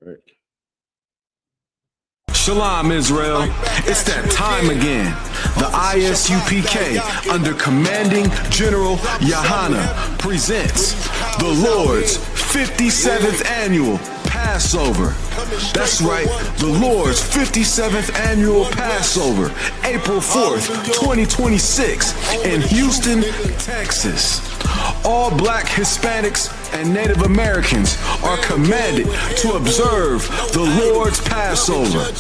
Right. Shalom, Israel. It's that time again. The I.S.U.P.K. under Commanding General YAHANNA presents the Lord's 57th Annual Passover. That's right, the Lord's 57th Annual Passover, April 4th, 2026 in Houston, Texas. All Black, Hispanics, and Native Americans are commanded to observe the Lord's Passover.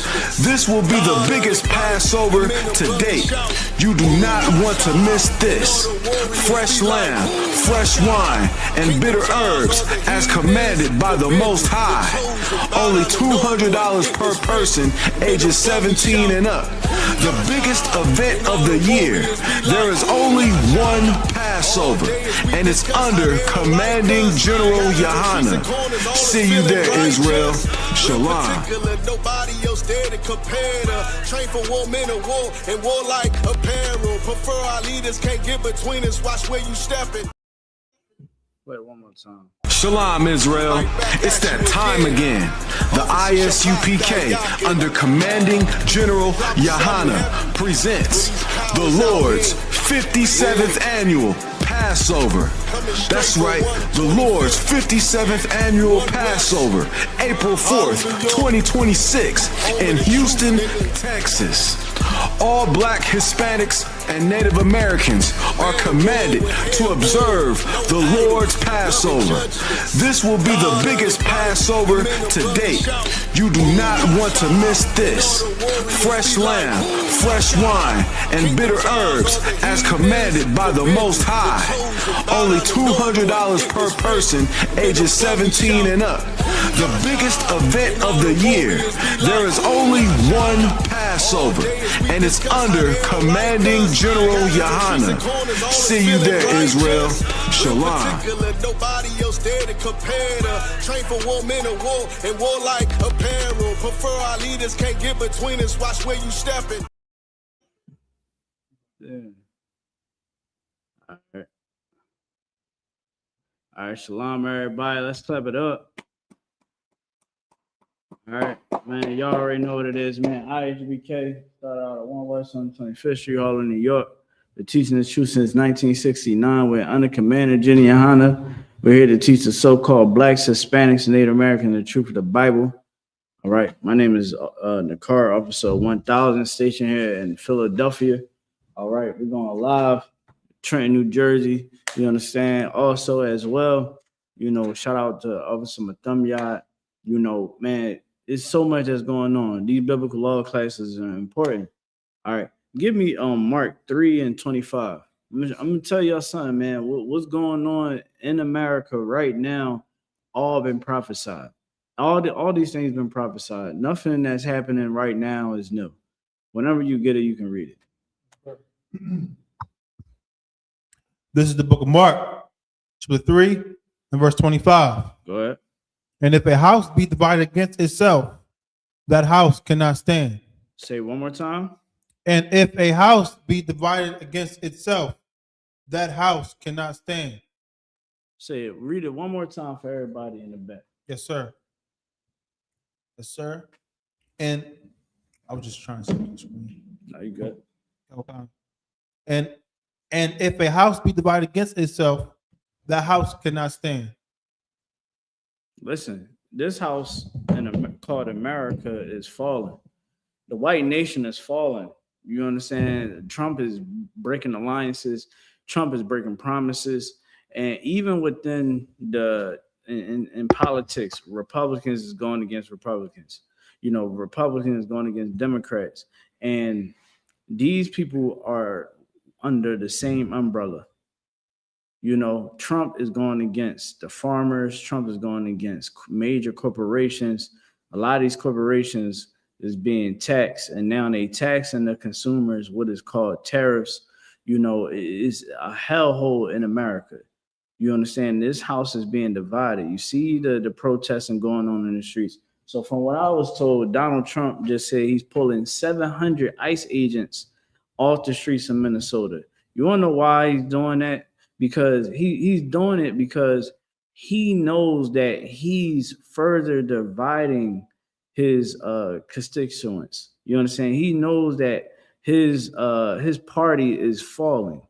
This will be the biggest Passover to date. You do not want to miss this. Fresh lamb, fresh wine, and bitter herbs as commanded by the Most High. Only $200 per person ages 17 and up. The biggest event of the year. There is only one Passover, and it's under Commanding General YAHANNA. See you there, Israel. Shalom. Nobody else there to compare to. Train for war, men of war, and warlike apparel. Prefer our leaders, can't get between us. Watch where you stepping. Wait, one more time. Shalom, Israel. It's that time again. The I.S.U.P.K. under Commanding General YAHANNA presents the Lord's 57th Annual Passover. That's right, the Lord's 57th Annual Passover, April 4th, 2026 in Houston, Texas. All Black, Hispanics, and Native Americans are commanded to observe the Lord's Passover. This will be the biggest Passover to date. You do not want to miss this. Fresh lamb, fresh wine, and bitter herbs as commanded by the Most High. Only $200 per person ages 17 and up. The biggest event of the year. There is only one Passover, and it's under Commanding General YAHANNA. See you there, Israel. Shalom. Nobody else there to compare to. Train for war, men of war, and warlike apparel. Prefer our leaders, can't get between us. Watch where you stepping. Yeah. All right, shalom, everybody. Let's clap it up. All right, man, y'all already know what it is, man. I.S.U.P.K. started out at 1 West on 25th Street, Harlem, New York. Been teaching the truth since 1969. We're under Commander General YAHANNA. We're here to teach the so-called Blacks, Hispanics, and Native Americans the truth of the Bible. All right, my name is Nakar, Officer 1000, stationed here in Philadelphia. All right, we're going live, Trenton, New Jersey. You understand? Also, as well, you know, shout out to Officer Mathumyad. You know, man, it's so much that's going on. These biblical law classes are important. All right, give me Mark 3 and 25. I'm gonna tell y'all something, man. What's going on in America right now? All been prophesied. All these things been prophesied. Nothing that's happening right now is new. Whenever you get it, you can read it. This is the book of Mark, chapter 3 and verse 25. Go ahead. And if a house be divided against itself, that house cannot stand. Say it one more time. And if a house be divided against itself, that house cannot stand. Say it. Read it one more time for everybody in the back. Yes, sir. Yes, sir. And I was just trying to see the screen. No, you good. Okay. And if a house be divided against itself, that house cannot stand. Listen, this house called America is falling. The white nation is falling. You understand? Trump is breaking alliances. Trump is breaking promises. And even within in politics, Republicans is going against Republicans. You know, Republicans is going against Democrats. And these people are under the same umbrella. You know, Trump is going against the farmers. Trump is going against major corporations. A lot of these corporations is being taxed, and now they taxing the consumers what is called tariffs. You know, it's a hellhole in America. You understand? This house is being divided. You see the protesting going on in the streets. So from what I was told, Donald Trump just said he's pulling 700 ICE agents off the streets of Minnesota. You want to know why he's doing that? Because he's doing it because he knows that he's further dividing his constituents. You understand? He knows that his party is falling.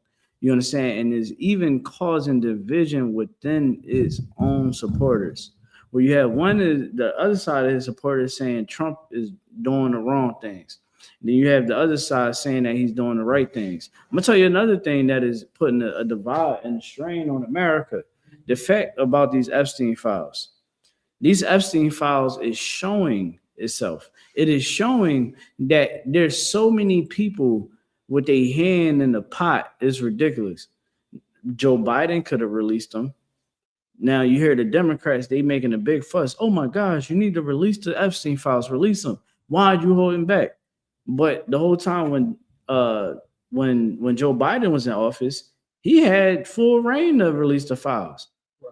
You understand? And is even causing division within its own supporters. Where you have one is the other side of his supporters saying Trump is doing the wrong things. Then you have the other side saying that he's doing the right things. I'm gonna tell you another thing that is putting a divide and a strain on America. The fact about these Epstein files. These Epstein files is showing itself. It is showing that there's so many people with a hand in the pot. It's ridiculous. Joe Biden could have released them. Now you hear the Democrats, they making a big fuss. Oh my gosh, you need to release the Epstein files. Release them. Why are you holding back? But the whole time when Joe Biden was in office, he had full reign to release the files.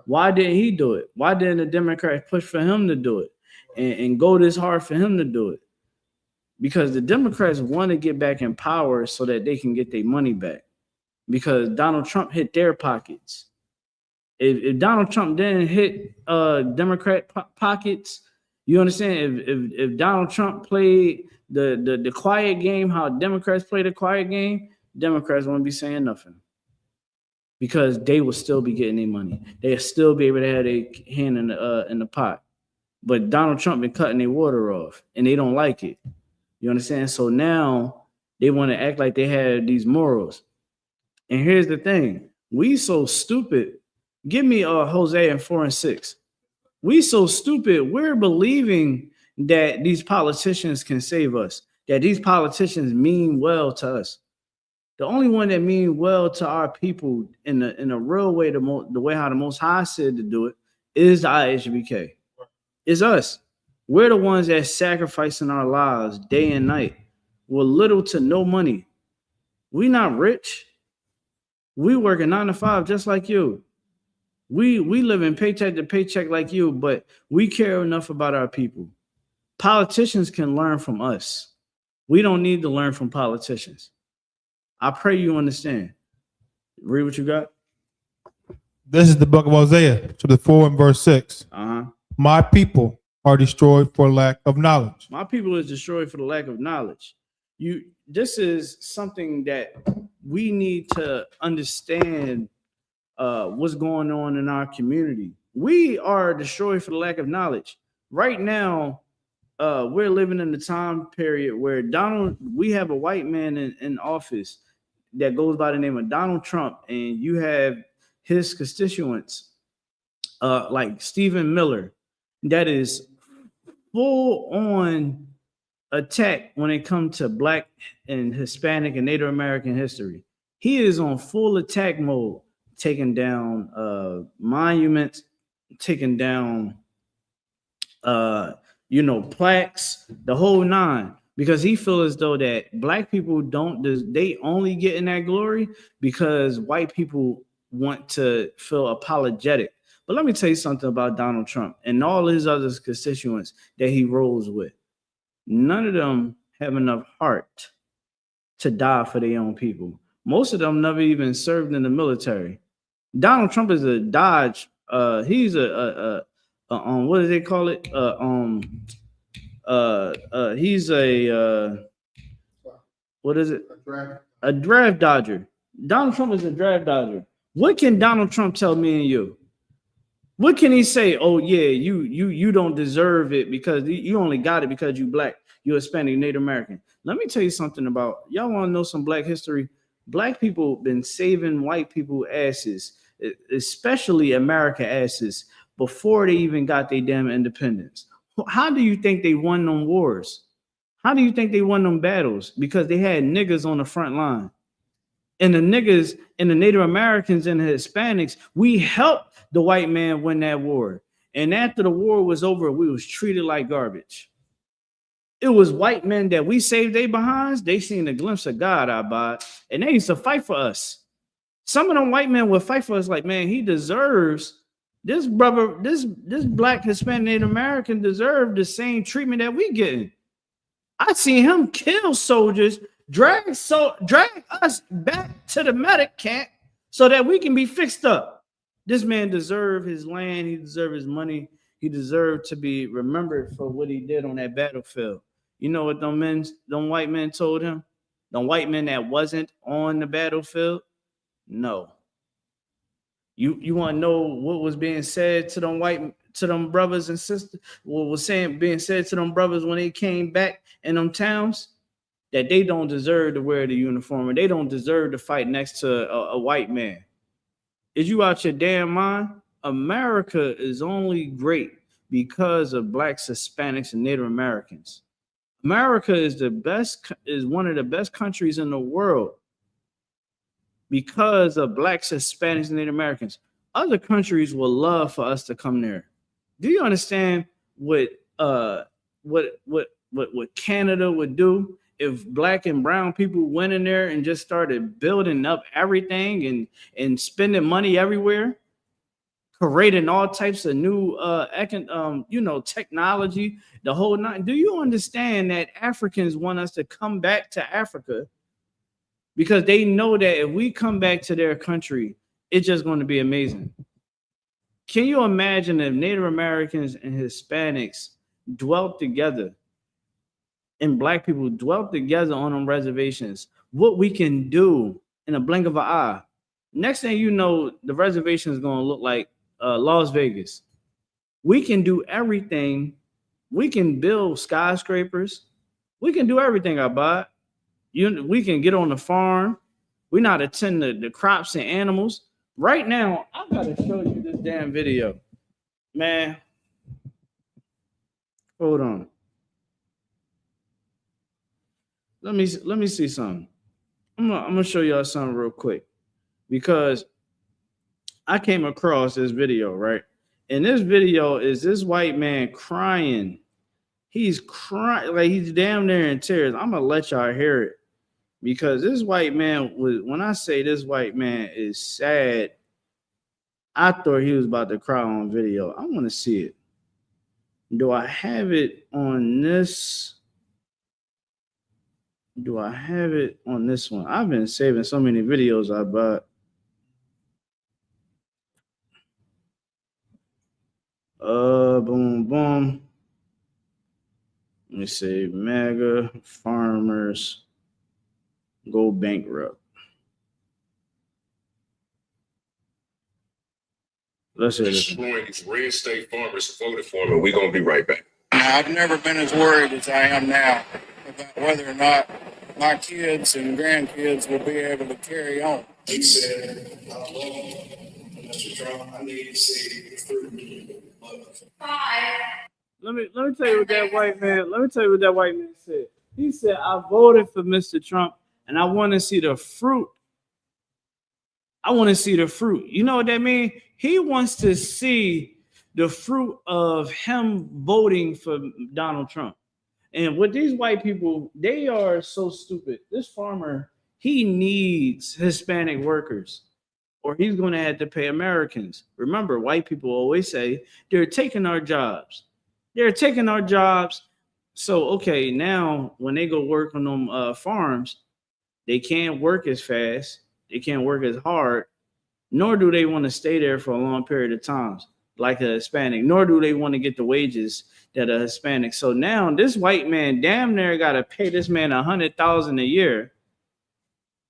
Why didn't he do it? Why didn't the Democrats push for him to do it and go this hard for him to do it? Because the Democrats want to get back in power so that they can get their money back. Because Donald Trump hit their pockets. If Donald Trump didn't hit Democrat pockets, you understand? If Donald Trump played the quiet game, how Democrats play the quiet game, Democrats won't be saying nothing. Because they will still be getting their money. They'll still be able to have their hand in the pot. But Donald Trump been cutting their water off, and they don't like it. You understand? So now they want to act like they have these morals. And here's the thing. We so stupid. Give me Hosea 4:6. We so stupid. We're believing that these politicians can save us, that these politicians mean well to us. The only one that mean well to our people in a real way, the way how the Most High said to do it, is the I.S.U.P.K. It's us. We're the ones that sacrificing our lives day and night with little to no money. We not rich. We working 9 to 5 just like you. We live in paycheck to paycheck like you, but we care enough about our people. Politicians can learn from us. We don't need to learn from politicians. I pray you understand. Read what you got. This is the book of Hosea, chapter 4 and verse 6. My people are destroyed for lack of knowledge. My people is destroyed for the lack of knowledge. This is something that we need to understand what's going on in our community. We are destroyed for the lack of knowledge. Right now, we're living in the time period where we have a white man in office that goes by the name of Donald Trump, and you have his constituents like Stephen Miller, that is full on attack when it comes to Black and Hispanic and Native American history. He is on full attack mode, taking down monuments, taking down plaques, the whole nine, because he feels as though that Black people they only get in that glory because white people want to feel apologetic. But let me tell you something about Donald Trump and all his other constituents that he rolls with. None of them have enough heart to die for their own people. Most of them never even served in the military. Donald Trump is a Dodge. He's what do they call it? He's what is it? A draft dodger. Donald Trump is a draft dodger. What can Donald Trump tell me and you? What can he say? Oh yeah, you don't deserve it because you only got it because you Black, you're Hispanic, Native American. Let me tell you something about y'all. Want to know some Black history? Black people been saving white people asses, especially America asses, before they even got their damn independence. How do you think they won them wars? How do you think they won them battles? Because they had niggas on the front line. And the niggas and the Native Americans and the Hispanics, we helped the white man win that war. And after the war was over, we was treated like garbage. It was white men that we saved their behinds. They seen a glimpse of God, Abad, and they used to fight for us. Some of them white men would fight for us like, man, he deserves this brother, this Black, Hispanic, Native American deserve the same treatment that we getting. I seen him kill soldiers, drag us back to the medic camp so that we can be fixed up. This man deserved his land. He deserved his money. He deserved to be remembered for what he did on that battlefield. You know what them white men told him? The white men that wasn't on the battlefield? No. You want to know what was being said to them brothers and sisters? What was being said to them brothers when they came back in them towns? That they don't deserve to wear the uniform and they don't deserve to fight next to a white man. Is you out your damn mind? America is only great because of blacks, Hispanics, and Native Americans. America is one of the best countries in the world because of blacks, Hispanics, and Native Americans. Other countries will love for us to come there. Do you understand what Canada would do if black and brown people went in there and just started building up everything and spending money everywhere, creating all types of new technology, the whole nine? Do you understand that Africans want us to come back to Africa because they know that if we come back to their country, it's just going to be amazing? Can you imagine if Native Americans and Hispanics dwelt together and black people dwelt together on them reservations? What we can do in a blink of an eye. Next thing you know, the reservation is going to look like Las Vegas. We can do everything. We can build skyscrapers. We can do everything, Abad. We can get on the farm. We not attend the crops and animals. Right now, I gotta show you this damn video, man. Hold on. Let me see something. I'm gonna show y'all something real quick because I came across this video, right? And this video is this white man crying. He's crying like he's damn near in tears. I'm gonna let y'all hear it because this white man was. When I say this white man is sad, I thought he was about to cry on video. I want to see it. Do I have it on this? Do I have it on this one? I've been saving so many videos I bought. Boom, boom. Let me see. MAGA farmers go bankrupt. Let's hear this. Destroying these red state farmers who voted for him, and we're going to be right back. Now, I've never been as worried as I am now about whether or not my kids and grandkids will be able to carry on. He said, I love you, Mr. Trump. I need to see the fruit. Let me tell you what that white man. Let me tell you what that white man said. He said, "I voted for Mr. Trump, and I want to see the fruit. I want to see the fruit." You know what that means? He wants to see the fruit of him voting for Donald Trump. And with these white people, they are so stupid. This farmer, he needs Hispanic workers, or he's going to have to pay Americans. Remember, white people always say they're taking our jobs. They're taking our jobs. So, okay, now when they go work on them farms, they can't work as fast. They can't work as hard, nor do they want to stay there for a long period of time like a Hispanic, nor do they want to get the wages that are Hispanic. So now this white man damn near got to pay this man $100,000 a year,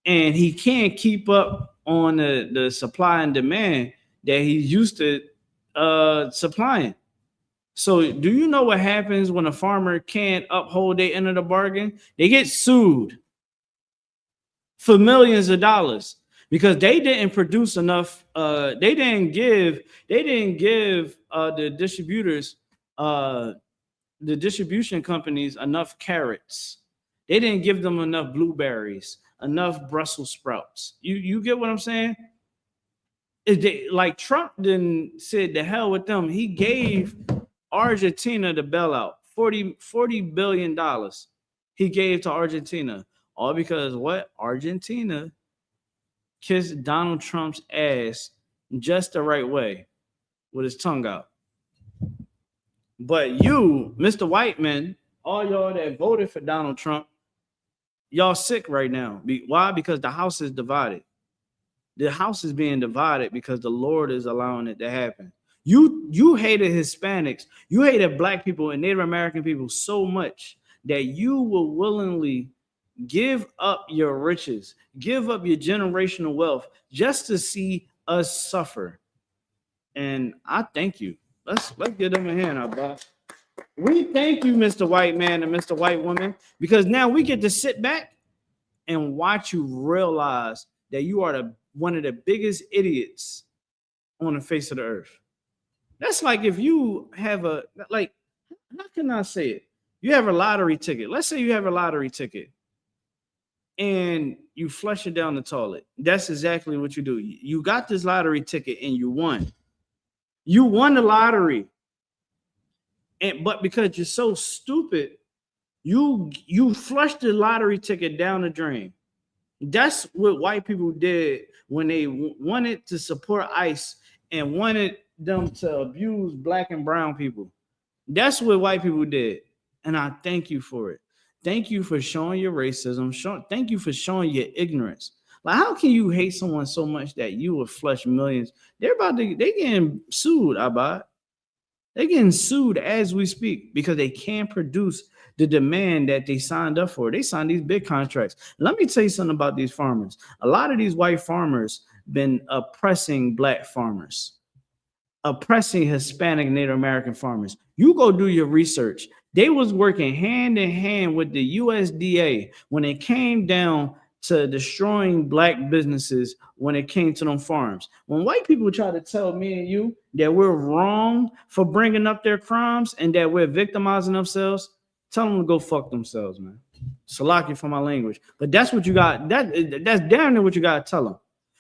and he can't keep up on the supply and demand that he's used to supplying. So do you know what happens when a farmer can't uphold their end of the bargain? They get sued for millions of dollars because they didn't produce enough. They didn't give the distributors, the distribution companies enough carrots. They didn't give them enough blueberries, enough Brussels sprouts. You get what I'm saying? Like Trump didn't said the hell with them. He gave Argentina the bailout, $40 billion he gave to Argentina. All because what? Argentina kissed Donald Trump's ass just the right way with his tongue out. But you, Mr. Whiteman, all y'all that voted for Donald Trump, y'all sick right now. Why? Because the House is divided. The house is being divided because the Lord is allowing it to happen. You hated Hispanics, you hated black people and Native American people so much that you will willingly give up your riches, give up your generational wealth just to see us suffer. And I thank you. Let's give them a hand, Abba. We thank you, Mr. White Man and Mr. White Woman, because now we get to sit back and watch you realize that you are one of the biggest idiots on the face of the earth. That's like if you have how can I say it? You have a lottery ticket. Let's say you have a lottery ticket and you flush it down the toilet. That's exactly what you do. You got this lottery ticket and you won. You won the lottery. But because you're so stupid, you flushed the lottery ticket down the drain. That's what white people did when they wanted to support ICE and wanted them to abuse black and brown people. That's what white people did. And I thank you for it. Thank you for showing your racism. Thank you for showing your ignorance. Like, how can you hate someone so much that you would flush millions? They getting sued, Abad. They're getting sued as we speak because they can't produce the demand that they signed up for. They signed these big contracts. Let me tell you something about these farmers. A lot of these white farmers been oppressing black farmers, oppressing Hispanic Native American farmers. You go do your research. They was working hand in hand with the USDA when it came down to destroying black businesses when it came to them farms. When white people try to tell me and you that we're wrong for bringing up their crimes and that we're victimizing themselves, tell them to go fuck themselves, man. Salaki for my language. But that's what you got. That's damn near what you got to tell them.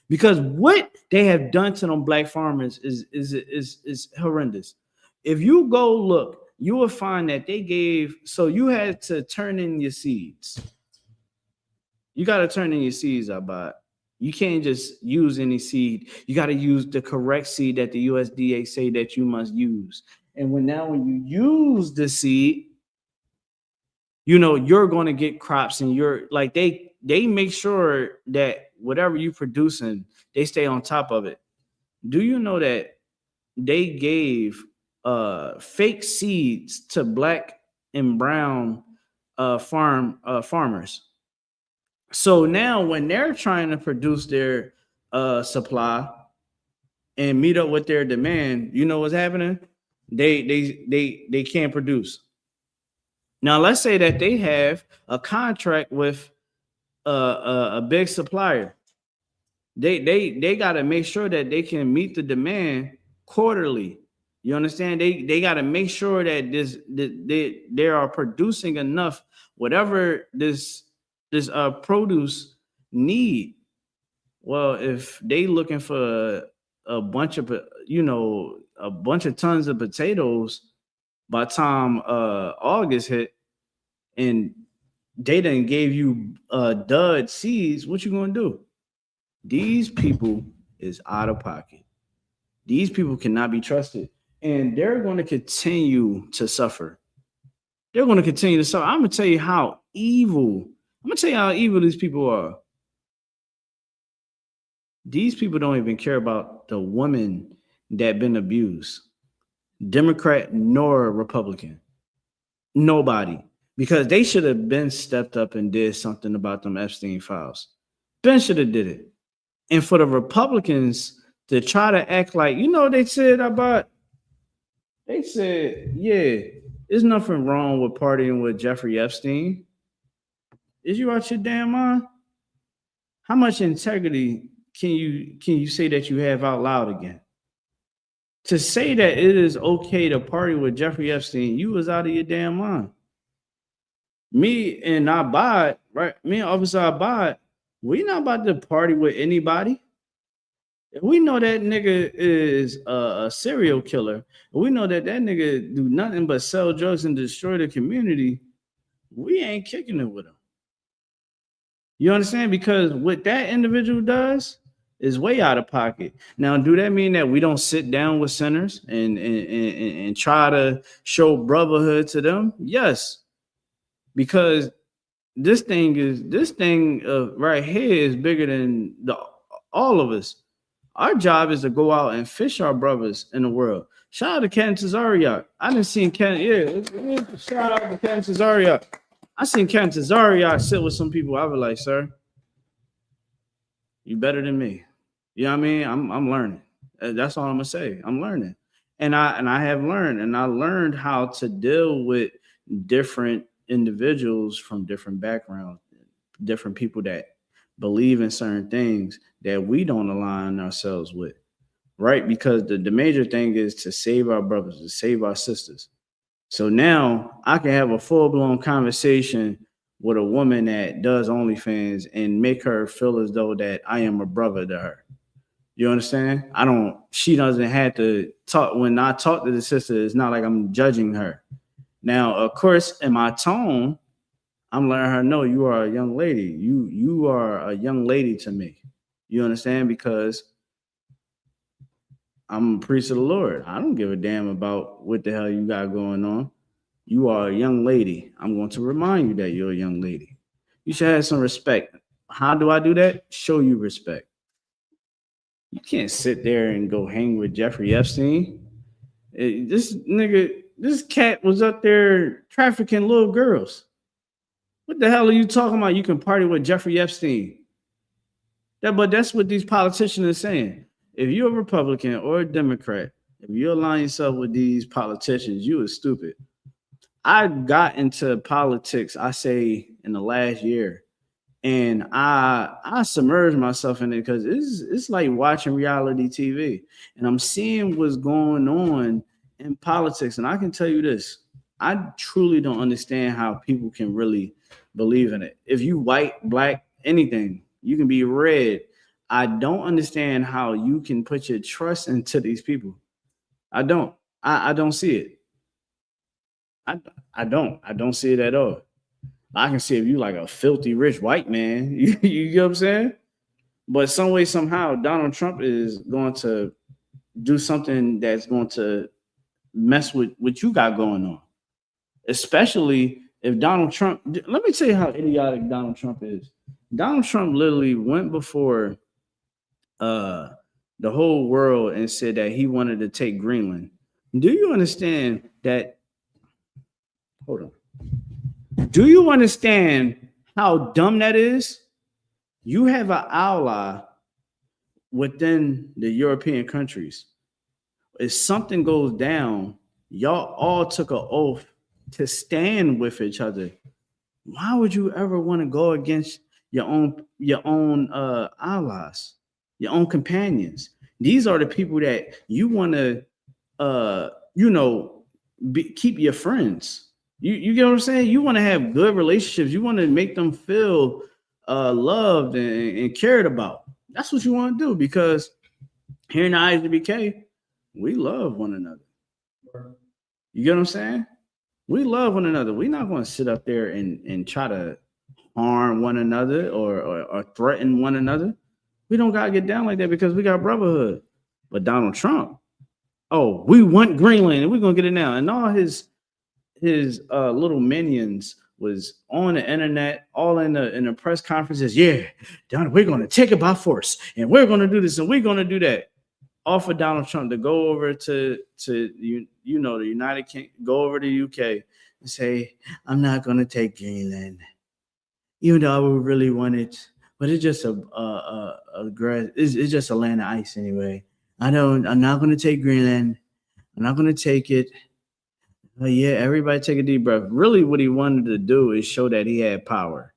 Because what they have done to them black farmers is horrendous. If you go look, you will find that they gave, so you had to turn in your seeds. You got to turn in your seeds, Abad. You can't just use any seed. You got to use the correct seed that the USDA say that you must use. And when you use the seed, you know, you're going to get crops, and you're like, they make sure that whatever you're producing, they stay on top of it. Do you know that they gave fake seeds to black and brown farmers? So now when they're trying to produce their supply and meet up with their demand, you know what's happening? They can't produce. Now let's say that they have a contract with a big supplier. They got to make sure that they can meet the demand quarterly. You understand? They got to make sure that they are producing enough, whatever this produce need. Well, if they looking for a bunch of tons of potatoes by time August hit, and they done gave you dud seeds, what you gonna do? These people is out of pocket. These people cannot be trusted, and they're going to continue to suffer. They're going to continue to suffer. I'm gonna tell you how evil. I'm gonna tell you how evil these people are. These people don't even care about the woman that been abused, Democrat nor Republican, nobody, because they should have been stepped up and did something about them Epstein files. Ben should have did it. And for the Republicans to try to act like, you know, they said, yeah, there's nothing wrong with partying with Jeffrey Epstein. Is you out your damn mind? How much integrity can you say that you have out loud again? To say that it is okay to party with Jeffrey Epstein, you was out of your damn mind. Me and Abad, right? Me and Officer Abad, we not about to party with anybody. If we know that nigga is a serial killer, we know that nigga do nothing but sell drugs and destroy the community, we ain't kicking it with him. You understand? Because what that individual does is way out of pocket. Now, do that mean that we don't sit down with sinners and try to show brotherhood to them? Yes, because this thing right here is bigger than all of us. Our job is to go out and fish our brothers in the world. Shout out to Ken Tazariak. I didn't see Ken. Yeah, shout out to Ken Tazariak. I seen Ken Tazariak sit with some people. I was like, sir, you better than me. You know what I mean? I'm learning. That's all I'm gonna say. I'm learning, and I have learned, and I learned how to deal with different individuals from different backgrounds, different people that believe in certain things that we don't align ourselves with, right? Because the major thing is to save our brothers, to save our sisters. So now I can have a full-blown conversation with a woman that does OnlyFans and make her feel as though that I am a brother to her. You understand? She doesn't have to talk. When I talk to the sister, it's not like I'm judging her. Now, of course, in my tone, I'm letting her know you are a young lady. You are a young lady to me. You understand? Because I'm a priest of the Lord. I don't give a damn about what the hell you got going on. You are a young lady. I'm going to remind you that you're a young lady. You should have some respect. How do I do that? Show you respect. You can't sit there and go hang with Jeffrey Epstein. This cat was up there trafficking little girls. What the hell are you talking about? You can party with Jeffrey Epstein. But that's what these politicians are saying. If you're a Republican or a Democrat, if you align yourself with these politicians, you are stupid. I got into politics, I say, in the last year, and I submerged myself in it because it's like watching reality TV, and I'm seeing what's going on in politics. And I can tell you this, I truly don't understand how people can really believe in it. If you white, black, anything, you can be red. I don't understand how you can put your trust into these people. I don't see it. I don't see it at all. I can see if you like a filthy rich white man, you know what I'm saying? But some way, somehow, Donald Trump is going to do something that's going to mess with what you got going on. Especially if Donald Trump, let me tell you how idiotic Donald Trump is. Donald Trump literally went before the whole world and said that he wanted to take Greenland. Do you understand that? Hold on. Do you understand how dumb that is? You have an ally within the European countries. If something goes down, y'all all took an oath to stand with each other. Why would you ever want to go against your own allies, your own companions? These are the people that you want to, keep your friends. You get what I'm saying? You want to have good relationships. You want to make them feel loved and cared about. That's what you want to do, because here in the ISUPK, we love one another. You get what I'm saying? We love one another. We're not going to sit up there and try to harm one another or threaten one another. We don't got to get down like that because we got brotherhood. But Donald Trump, oh, we want Greenland and we're going to get it now. And all his little minions was on the internet, all in the press conferences. Yeah, Donald, we're going to take it by force and we're going to do this and we're going to do that. Offer Donald Trump to go over to the United Kingdom, go over to the UK and say, I'm not going to take Greenland, even though I would really want it, but it's just it's just a land of ice anyway. I'm not going to take Greenland. I'm not going to take it. Yeah, everybody take a deep breath. Really, what he wanted to do is show that he had power,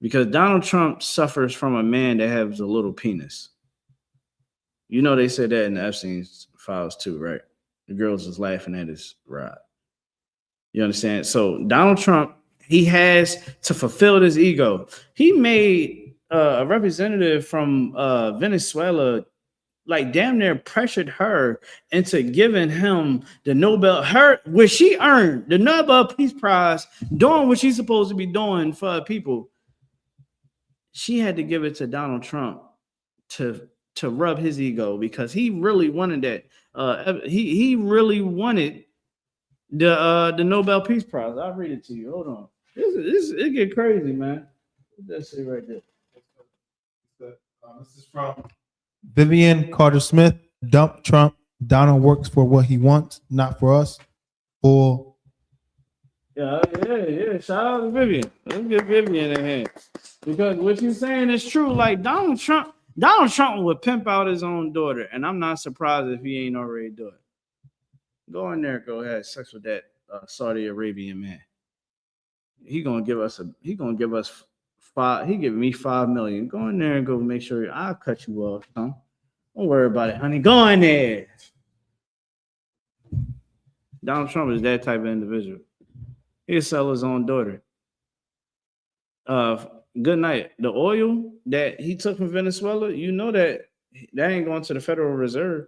because Donald Trump suffers from a man that has a little penis. You know, they said that in the Epstein files too, right? The girls was laughing at his ride. You understand? So Donald Trump, he has to fulfill his ego. He made a representative from Venezuela, like damn near pressured her into giving him the Nobel, where she earned the Nobel Peace Prize, doing what she's supposed to be doing for people. She had to give it to Donald Trump to rub his ego, because he really wanted that. He really wanted the Nobel Peace Prize. I'll read it to you. Hold on. It get crazy, man. That's it right there. This is from Vivian Carter Smith. Dump Trump. Donald works for what he wants, not for us. Or Yeah. Shout out to Vivian. Let's get Vivian in here. Because what you're saying is true. Like Donald Trump would pimp out his own daughter, and I'm not surprised if he ain't already do it. Go in there, go ahead, sex with that Saudi Arabian man. He gonna give us five. He giving me $5 million. Go in there and go make sure I'll cut you off. Huh? Don't worry about it, honey. Go in there. Donald Trump is that type of individual. He'll sell his own daughter. Good night. The oil that he took from Venezuela, you know that ain't going to the Federal Reserve.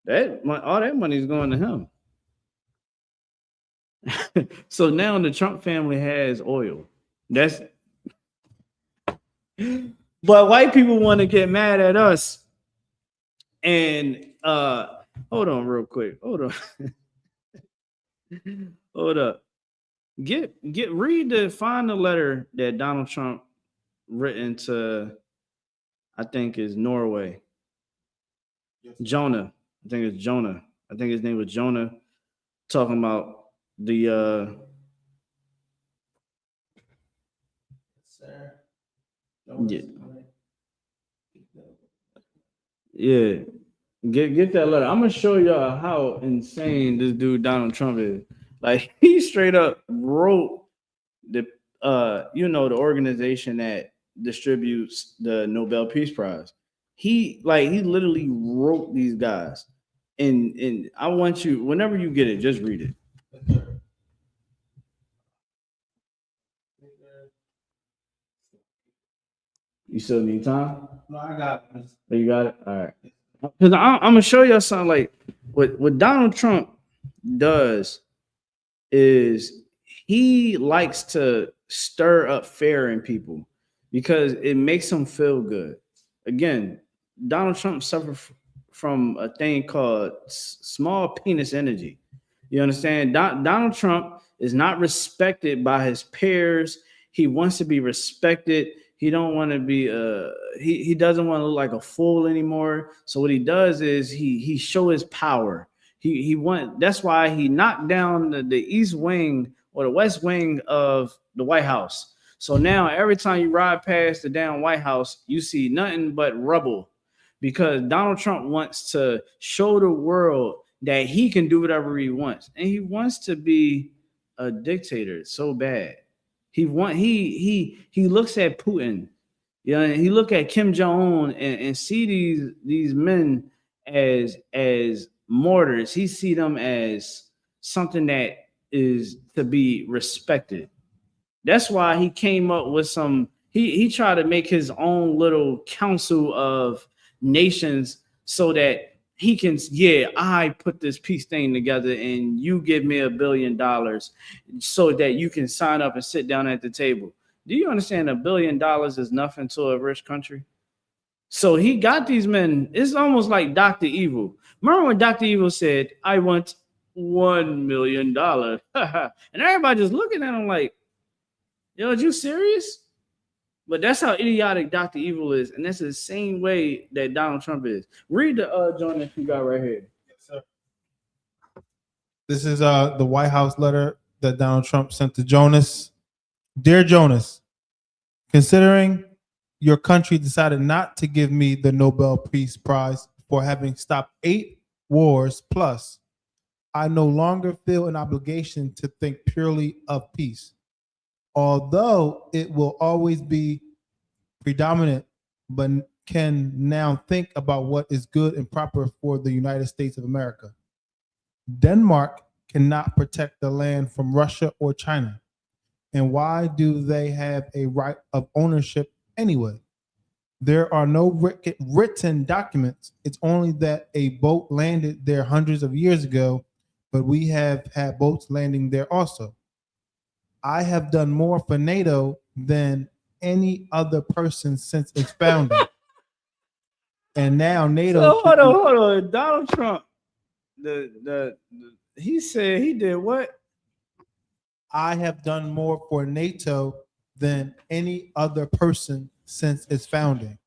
All that money is going to him. So now the Trump family has oil. But white people want to get mad at us. And hold on real quick. Hold on. Hold up. Find the letter that Donald Trump written to, I think is Norway. Jonah. I think it's Jonah. I think his name was Jonah, talking about the yeah. Get that letter. I'm gonna show y'all how insane this dude Donald Trump is. Like he straight up wrote the the organization that distributes the Nobel Peace Prize. He literally wrote these guys. And I want you, whenever you get it, just read it. You still need time? no, I got it. Oh, you got it? All right. Because I'm gonna show you something. Like what Donald Trump does is he likes to stir up fear in people because it makes them feel good. Again, Donald Trump suffered from a thing called small penis energy. You understand? Donald Trump is not respected by his peers. He wants to be respected. He don't want to be he doesn't want to look like a fool anymore. So what he does is he show his power. That's why he knocked down the east wing or the west wing of the White House. So now every time you ride past the damn White House, you see nothing but rubble, because Donald Trump wants to show the world that he can do whatever he wants, and he wants to be a dictator so bad. He looks at Putin, and he look at Kim Jong-un and see these men as martyrs. He see them as something that is to be respected. That's why he came up with he tried to make his own little council of nations so that he can, I put this peace thing together and you give me $1 billion so that you can sign up and sit down at the table. Do you understand $1 billion is nothing to a rich country? So he got these men. It's almost like Dr. Evil. Remember when Dr. Evil said, I want $1 million? And everybody just looking at him like, yo, are you serious? But that's how idiotic Dr. Evil is. And that's the same way that Donald Trump is. Read the joint that you got right here. Yes, sir. This is the White House letter that Donald Trump sent to Jonas. Dear Jonas, considering your country decided not to give me the Nobel Peace Prize for having stopped 8 wars plus, I no longer feel an obligation to think purely of peace. Although it will always be predominant, but can now think about what is good and proper for the United States of America. Denmark cannot protect the land from Russia or China. And why do they have a right of ownership anyway? There are no written documents. It's only that a boat landed there hundreds of years ago, but we have had boats landing there also. I have done more for NATO than any other person since its founding. And now NATO. So hold on. Donald Trump, he said he did what? I have done more for NATO than any other person since its founding.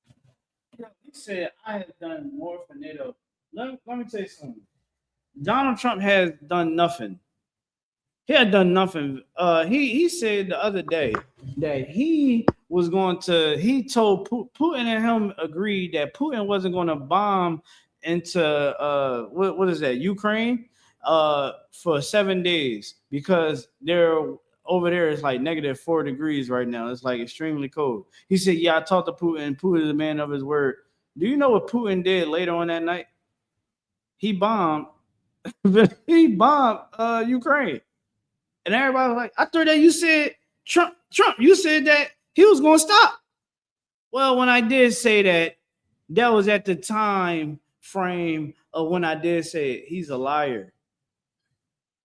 said I have done more for NATO. Let me tell you something. Donald Trump has done nothing. He had done nothing. He said the other day that he was going to. He told Putin and him agreed that Putin wasn't going to bomb into what is that, Ukraine for 7 days, because they're over there. It's like -4 degrees right now. It's like extremely cold. He said, "Yeah, I talked to Putin. Putin is a man of his word." Do you know what Putin did later on that night? He bombed. He bombed Ukraine. And everybody was like, I thought that you said Trump, you said that he was going to stop. Well, when I did say that, that was at the time frame of when I did say it. He's a liar.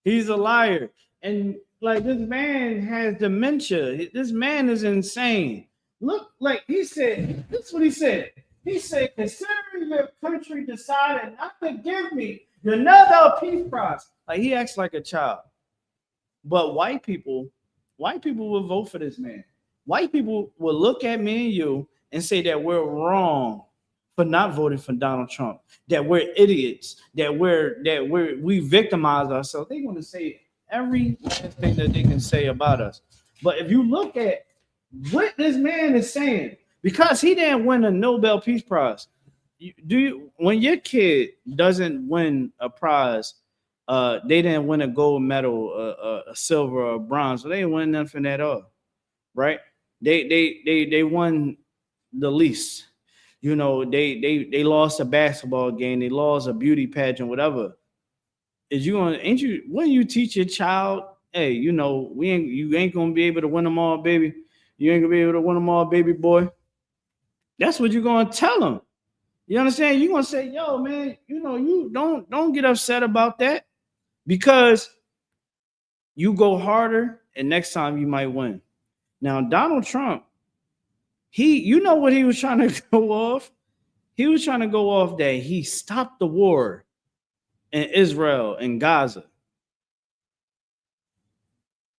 He's a liar. And like, this man has dementia. This man is insane. Look, like he said, this is what he said. He said, considering your country decided not to give me the Nobel Peace Prize. Like, he acts like a child. But white people will vote for this man. White people will look at me and you and say that we're wrong for not voting for Donald Trump, that we're idiots, that we victimize ourselves. They're going to say every last thing that they can say about us. But if you look at what this man is saying, because he didn't win a Nobel Peace Prize, when your kid doesn't win a prize, they didn't win a gold medal, a silver or a bronze, so they didn't win nothing at all, right? They won the least. You know, they lost a basketball game, they lost a beauty pageant, whatever. Wouldn't you teach your child, hey, you know, you ain't gonna be able to win them all, baby. You ain't gonna be able to win them all, baby boy. That's what you're gonna tell them. You understand? You're gonna say, yo, man, you know, you don't get upset about that, because you go harder and next time you might win. Now, Donald Trump, you know what he was trying to go off? He was trying to go off that he stopped the war in Israel and Gaza.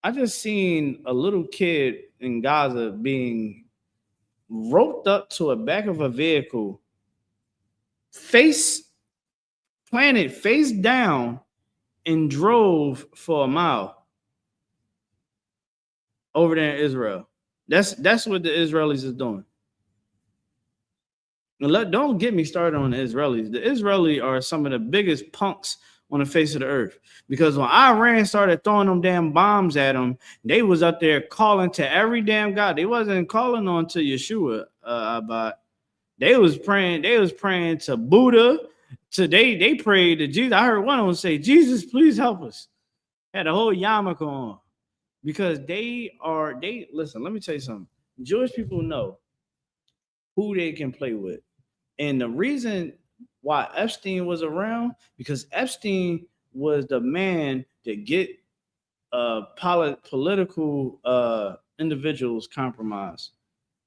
I just seen a little kid in Gaza being roped up to a back of a vehicle, planted face down, and drove for a mile over there in Israel. That's what the Israelis is doing. Don't get me started on the Israelis. The Israelis are some of the biggest punks on the face of the earth, because when Iran started throwing them damn bombs at them, they was up there calling to every damn God. They wasn't calling on to Yeshua, but they was praying to Buddha. They prayed to Jesus. I heard one of them say, Jesus, please help us. Had a whole yarmulke on, because listen, let me tell you something. Jewish people know who they can play with. And the reason why Epstein was around, because Epstein was the man to get political individuals compromised,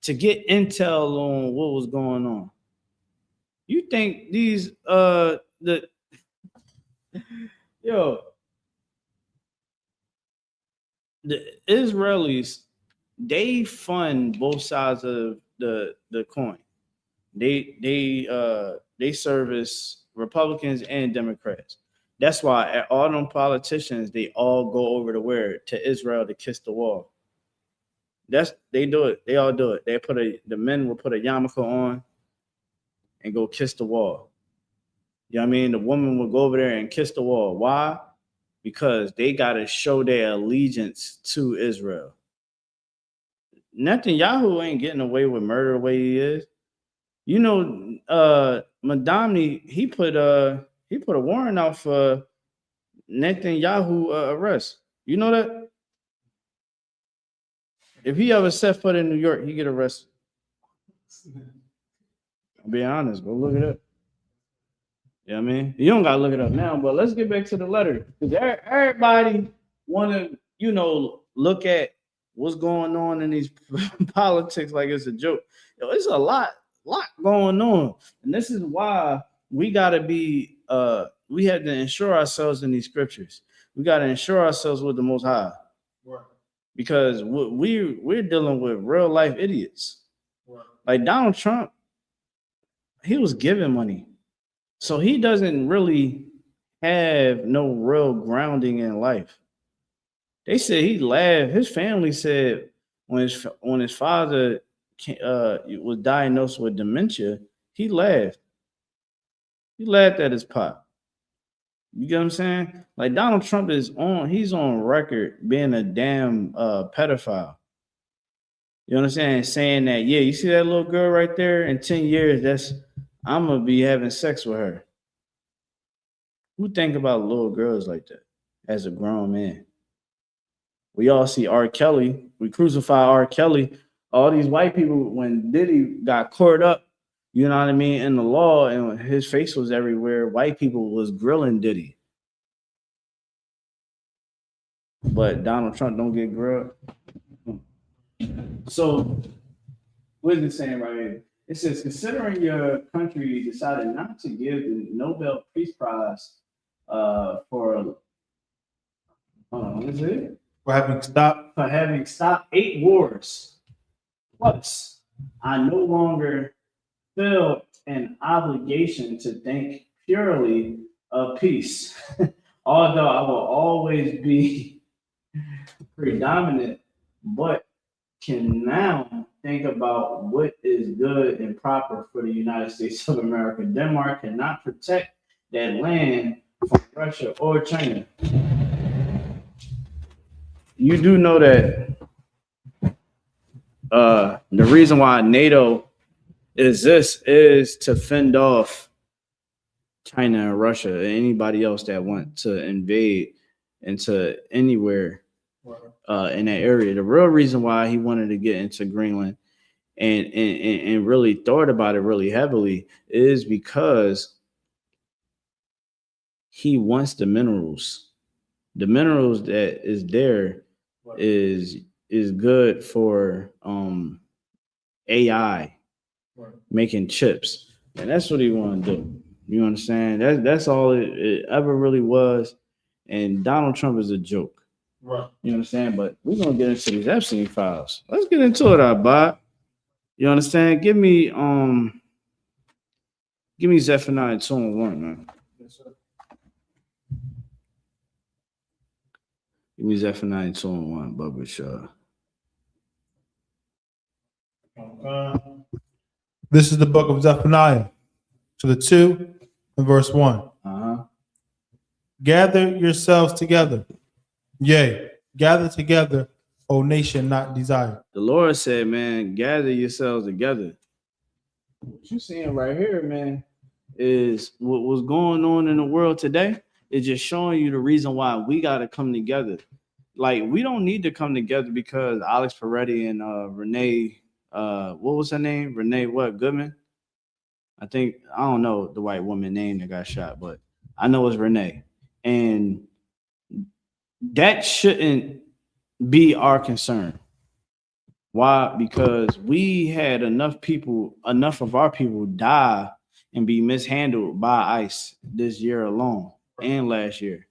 to get intel on what was going on. You think these the Israelis, they fund both sides of the coin. They service Republicans and Democrats. That's why all them politicians, they all go over to Israel to kiss the wall. They do it. They all do it. The men will put a yarmulke on and go kiss the wall. You know what I mean? The woman will go over there and kiss the wall. Why? Because they got to show their allegiance to Israel. Netanyahu ain't getting away with murder the way he is. You know, Madamni, he put a warrant out for Netanyahu arrest. You know that? If he ever set foot in New York, he get arrested. I'll be honest, go look it up. You know what I mean? You don't gotta look it up now, but let's get back to the letter. Because everybody wanna, look at what's going on in these politics like it's a joke. It's a lot going on. And this is why we gotta be we have to ensure ourselves in these scriptures. We gotta ensure ourselves with the Most High. Right. Because we're dealing with real life idiots. Right. Like Donald Trump, he was given money. So he doesn't really have no real grounding in life. They said he laughed. His family said when his father was diagnosed with dementia, he laughed. He laughed at his pop. You get what I'm saying? Like Donald Trump he's on record being a damn pedophile. You understand? Saying that, yeah, you see that little girl right there? In 10 years, I'm gonna be having sex with her. Who think about little girls like that as a grown man? We all see R. Kelly. We crucify R. Kelly. All these white people, when Diddy got caught up, you know what I mean, in the law, and his face was everywhere, white people was grilling Diddy. But Donald Trump don't get grilled. So, what is it saying right here? It says, considering your country decided not to give the Nobel Peace Prize for, what is it? For having stopped 8 wars. Plus, I no longer feel an obligation to think purely of peace, although I will always be predominant, but can now think about what is good and proper for the United States of America. Denmark cannot protect that land from Russia or China. You do know that the reason why NATO exists is to fend off China and Russia and anybody else that want to invade into anywhere in that area. The real reason why he wanted to get into Greenland and really thought about it really heavily is because he wants the minerals. The minerals that is there is good for AI, making chips, and that's what he want to do. You understand? That's all it ever really was. And Donald Trump is a joke. Right. You understand? But we're gonna get into these Epstein files. Let's get into it, Bob. You understand? Give me Zephaniah 2:1, man. Yes, sir. Give me Zephaniah 2:1, Bubba Shaw. This is the book of Zephaniah, to the 2 and verse 1. Gather yourselves together. Yea, gather together, O nation not desired. The Lord said, man, gather yourselves together. What you're seeing right here, man, is what's going on in the world today. Is just showing you the reason why we got to come together. Like, we don't need to come together because Alex Peretti and Renee, what was her name? Renee what? Goodman? I don't know the white woman name that got shot, but I know it's Renee. And that shouldn't be our concern. Why? Because we had enough of our people die and be mishandled by ICE this year alone and last year.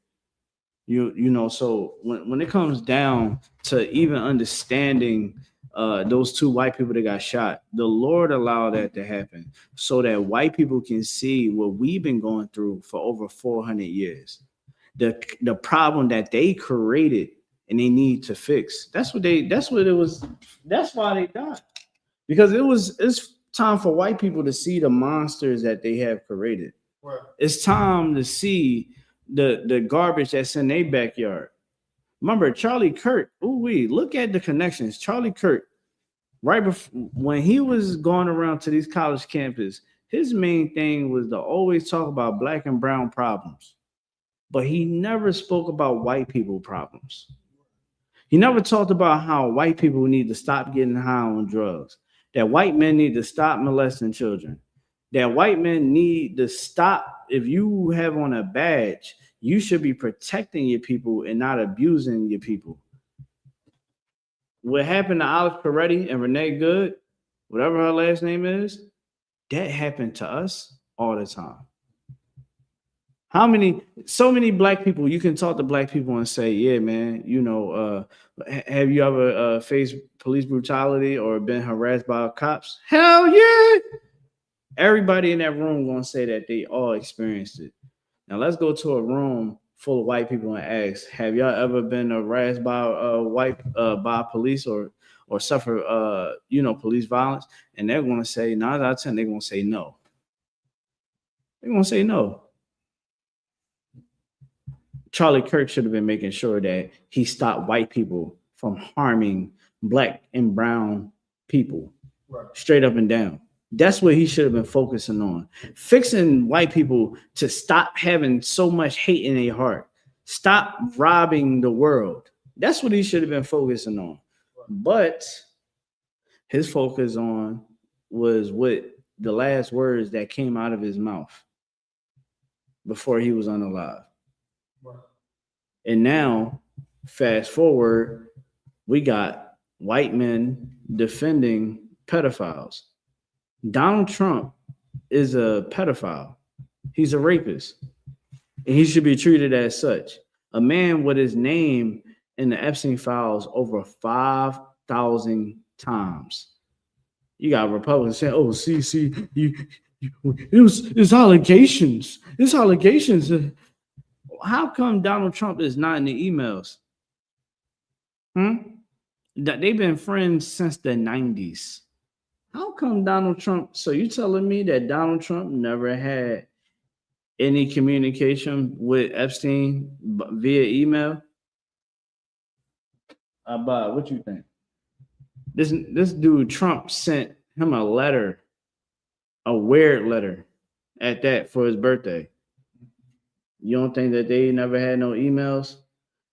You know, so when it comes down to even understanding those 2 white people that got shot, the Lord allowed that to happen so that white people can see what we've been going through for over 400 years. The problem that they created and they need to fix. That's why they died. Because it's time for white people to see the monsters that they have created. Right. It's time to see the garbage that's in their backyard. Remember Charlie Kirk. Look at the connections. Charlie Kirk, right before, when he was going around to these college campuses, his main thing was to always talk about black and brown problems. But he never spoke about white people problems. He never talked about how white people need to stop getting high on drugs, that white men need to stop molesting children, that white men need to stop. If you have on a badge, you should be protecting your people and not abusing your people. What happened to Alex Peretti and Renee Good, whatever her last name is, that happened to us all the time. So many black people, you can talk to black people and say, yeah, man, you know, have you ever faced police brutality or been harassed by cops? Hell yeah. Everybody in that room gonna say that they all experienced it. Now let's go to a room full of white people and ask, have y'all ever been harassed by by police or suffer police violence? And they're gonna say 9 out of 10, they're gonna say no. They're gonna say no. Charlie Kirk should have been making sure that he stopped white people from harming black and brown people, straight up and down. That's what he should have been focusing on. Fixing white people to stop having so much hate in their heart. Stop robbing the world. That's what he should have been focusing on. But his focus on was what the last words that came out of his mouth before he was unalive. And now, fast forward, we got white men defending pedophiles. Donald Trump is a pedophile. He's a rapist. And he should be treated as such. A man with his name in the Epstein files over 5,000 times. You got Republicans saying, "Oh, see, it's allegations. It's allegations." How come Donald Trump is not in the emails? They've been friends since the 90s. How come Donald Trump? So you telling me that Donald Trump never had any communication with Epstein via email? Bob, what you think? This dude Trump sent him a letter, a weird letter at that, for his birthday. You don't think that they never had no emails?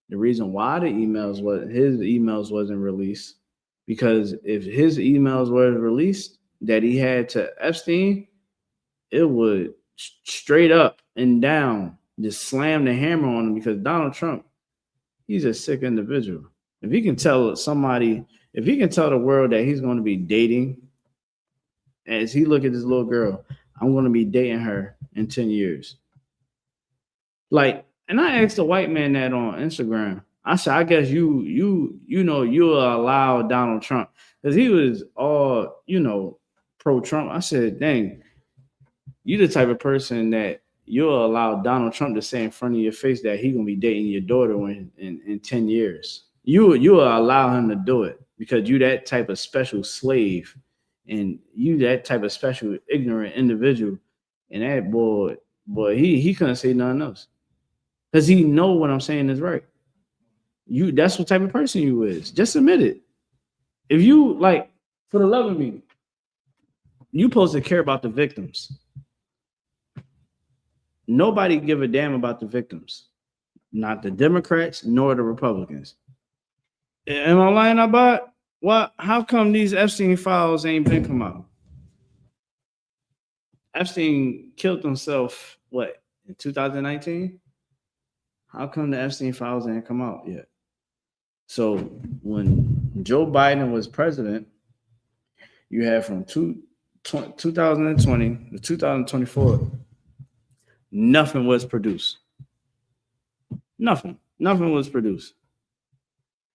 The reason why his emails wasn't released, because if his emails were released that he had to Epstein, it would straight up and down just slam the hammer on him, because Donald Trump, he's a sick individual. If he can tell the world that he's going to be dating, as he look at this little girl, I'm going to be dating her in 10 years. Like, and I asked a white man that on Instagram. I said, I guess you'll allow Donald Trump, because he was all, pro-Trump. I said, dang, you the type of person that you'll allow Donald Trump to say in front of your face that he's gonna be dating your daughter in 10 years. You will allow him to do it because you that type of special slave, and you that type of special ignorant individual. And that boy, he couldn't say nothing else, because he know what I'm saying is right. That's what type of person you is. Just admit it. If you, like, for the love of me, you supposed to care about the victims. Nobody give a damn about the victims. Not the Democrats nor the Republicans. Am I lying about what? How come these Epstein files ain't been come out? Epstein killed himself, what, in 2019? How come the Epstein files ain't come out yet? So when Joe Biden was president, you had from 2020 to 2024, nothing was produced. Nothing was produced.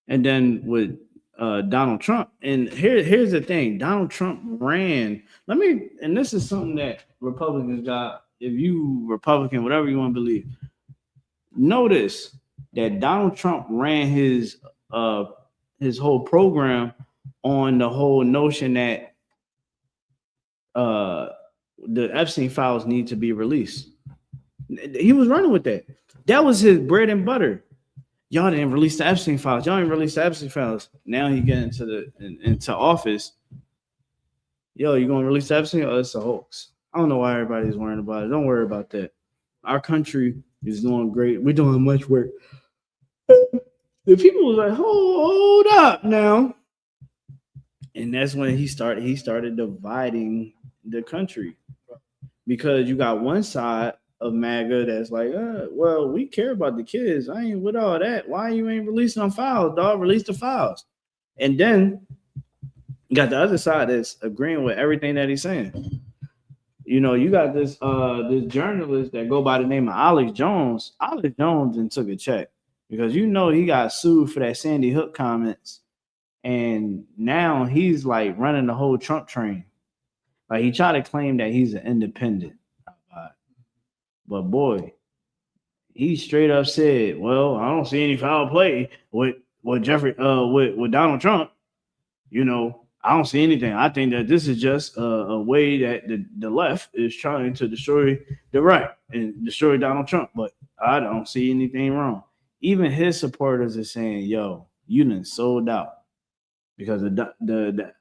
And then with Donald Trump, and here's the thing: Donald Trump ran. And this is something that Republicans got. If you Republican, whatever you want to believe, notice that Donald Trump ran his whole program on the whole notion that the Epstein files need to be released. He was running with that. That was his bread and butter. Y'all didn't release the Epstein files. Now he get into office. Yo, you gonna release the Epstein? Oh, it's a hoax. I don't know why everybody's worrying about it. Don't worry about that. Our country is doing great. We're doing much work. The people was like, hold up now. And that's when he started dividing the country, because you got one side of MAGA that's like, well, we care about the kids. I ain't with all that. Why you ain't releasing them files, dog? Release the files. And then you got the other side that's agreeing with everything that he's saying. You got this journalist that go by the name of Alex Jones. Alex Jones and took a check, because he got sued for that Sandy Hook comments. And now he's like running the whole Trump train. Like, he tried to claim that he's an independent. But boy, he straight up said, well, I don't see any foul play with Jeffrey with Donald Trump. You know, I don't see anything. I think that this is just a way that the left is trying to destroy the right and destroy Donald Trump. But I don't see anything wrong. Even his supporters are saying, yo, you done sold out. Because the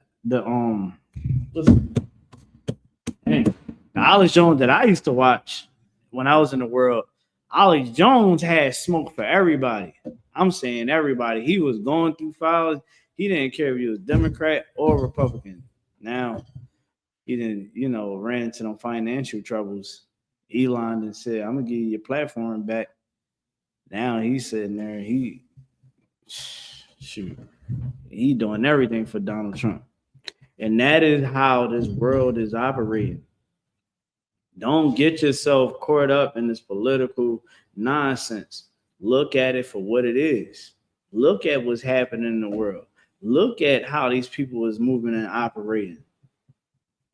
Alex Jones that I used to watch when I was in the world, Alex Jones had smoke for everybody. I'm saying everybody. He was going through files. He didn't care if he was Democrat or Republican. Now, he didn't, ran into them financial troubles. Elon and said, I'm going to give you your platform back. Now he's sitting there. He doing everything for Donald Trump. And that is how this world is operating. Don't get yourself caught up in this political nonsense. Look at it for what it is. Look at what's happening in the world. Look at how these people is moving and operating.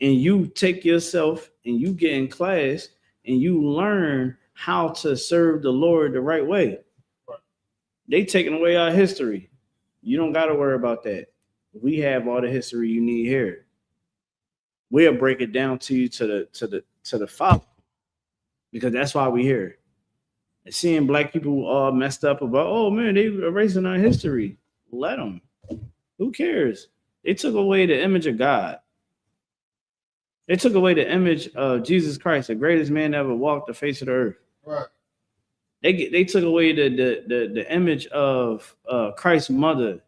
And you take yourself and you get in class and you learn how to serve the Lord the right way. They taking away our history. You don't got to worry about that. We have all the history you need here. We'll break it down to you to the Father, because that's why we're here. And seeing black people all messed up about, oh man, they erasing our history. Let them. Who cares? They took away the image of God. They took away the image of Jesus Christ, the greatest man that ever walked the face of the earth. Right. They took away the image of Christ's mother.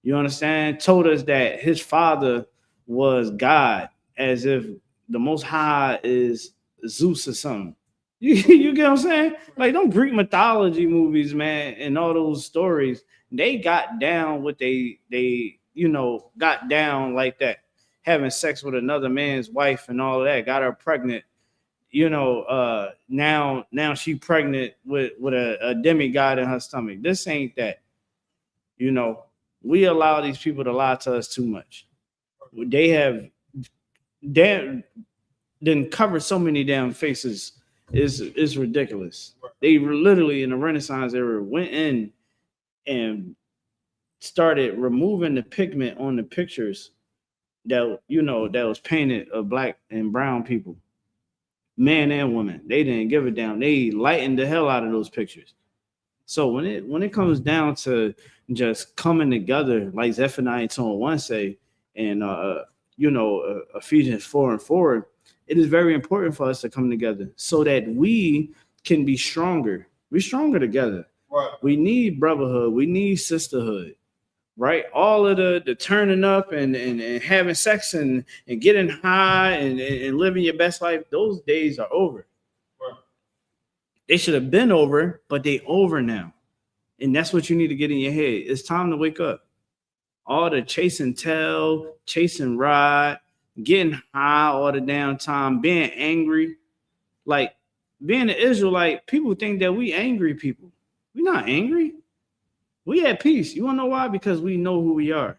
You understand? Told us that his father was God, as if the Most High is Zeus or something. You get what I'm saying? Like, them Greek mythology movies, man, and all those stories, they got down what they got down like that, having sex with another man's wife and all of that, got her pregnant. Now she pregnant with a demigod in her stomach. This ain't that. We allow these people to lie to us too much. They didn't cover so many damn faces. Is ridiculous. They were literally in the Renaissance era went in and started removing the pigment on the pictures that was painted of black and brown people, man and woman. They didn't give a damn. They lightened the hell out of those pictures. So when it comes down to just coming together, like Zephaniah 2:1 say, and Ephesians 4:4, it is very important for us to come together so that we can be stronger. We're stronger together. Right. We need brotherhood. We need sisterhood. Right? All of the turning up and having sex and getting high and living your best life, those days are over. Right. They should have been over, but they over now. And that's what you need to get in your head. It's time to wake up. All the chase and tell, chase and ride, getting high all the damn time, being angry. Like, being an Israelite, people think that we angry people. We're not angry. We at peace. You want to know why? Because we know who we are.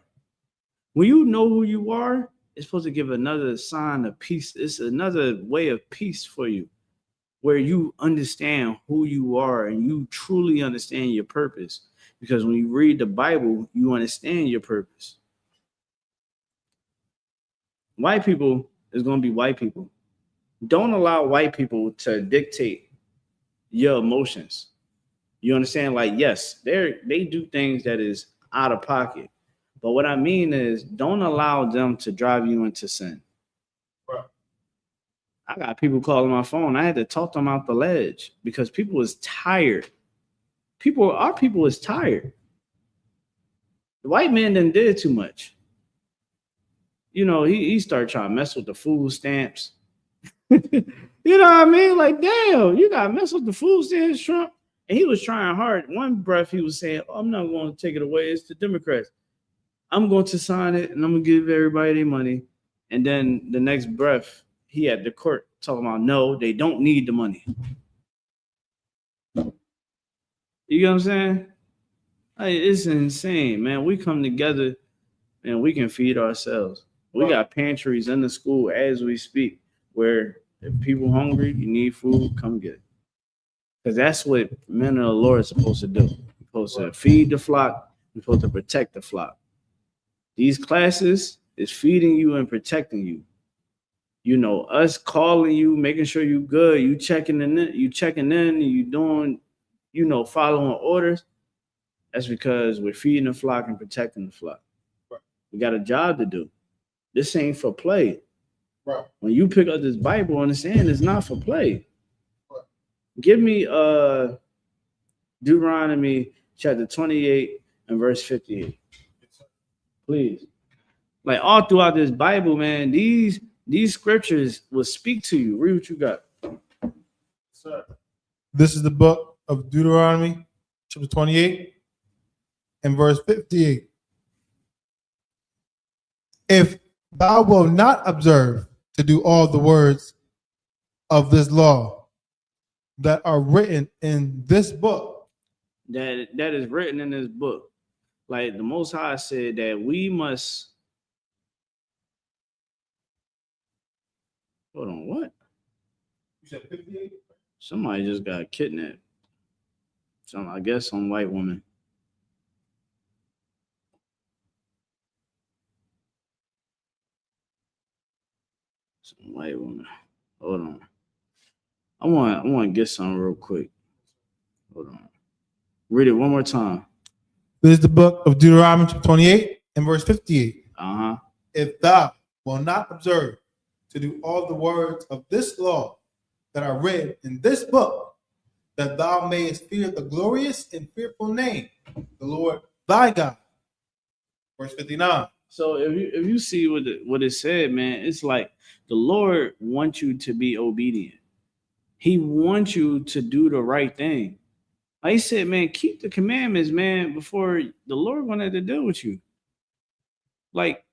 When you know who you are, it's supposed to give another sign of peace. It's another way of peace for you, where you understand who you are and you truly understand your purpose. Because when you read the Bible, you understand your purpose. White people is going to be white people. Don't allow white people to dictate your emotions. You understand? Like, yes, they do things that is out of pocket. But what I mean is, don't allow them to drive you into sin. Right. I got people calling my phone. I had to talk them out the ledge because people is tired. Our people is tired. The white man done did too much. He started trying to mess with the food stamps. You know what I mean? Like, damn, you got to mess with the food stamps, Trump. And he was trying hard. One breath, he was saying, oh, I'm not going to take it away. It's the Democrats. I'm going to sign it, and I'm going to give everybody their money. And then the next breath, he had the court talking about, no, they don't need the money. You know what I'm saying? Like, it's insane, man. We come together, and we can feed ourselves. We got pantries in the school as we speak, where if people hungry, you need food, come get it. Because that's what men of the Lord are supposed to do. We're supposed to feed the flock. We're supposed to protect the flock. These classes is feeding you and protecting you. You know, us calling you, making sure you good, you checking in, you doing, you know, following orders. That's because we're feeding the flock and protecting the flock. We got a job to do. This ain't for play. Right. When you pick up this Bible, understand it's not for play. Right. Give me Deuteronomy chapter 28 and verse 58. Please. Like all throughout this Bible, man, these scriptures will speak to you. Read what you got. Sir. This is the book of Deuteronomy, chapter 28 and verse 58. If thou wilt not observe to do all the words of this law that are written in this book, that is written in this book, like the Most High said that we must. Hold on, what? You said 58? Somebody just got kidnapped. I guess some white woman. Some white woman. Hold on. I want to get something real quick. Hold on. Read it one more time. This is the book of Deuteronomy 28 and verse 58. Uh-huh. If thou wilt not observe to do all the words of this law that are written in this book, that thou mayest fear the glorious and fearful name, the Lord thy God. Verse 59. So if you see what it said, man, it's like the Lord wants you to be obedient. He wants you to do the right thing. Like he said, man, keep the commandments, man, before the Lord wanted to deal with you. Like,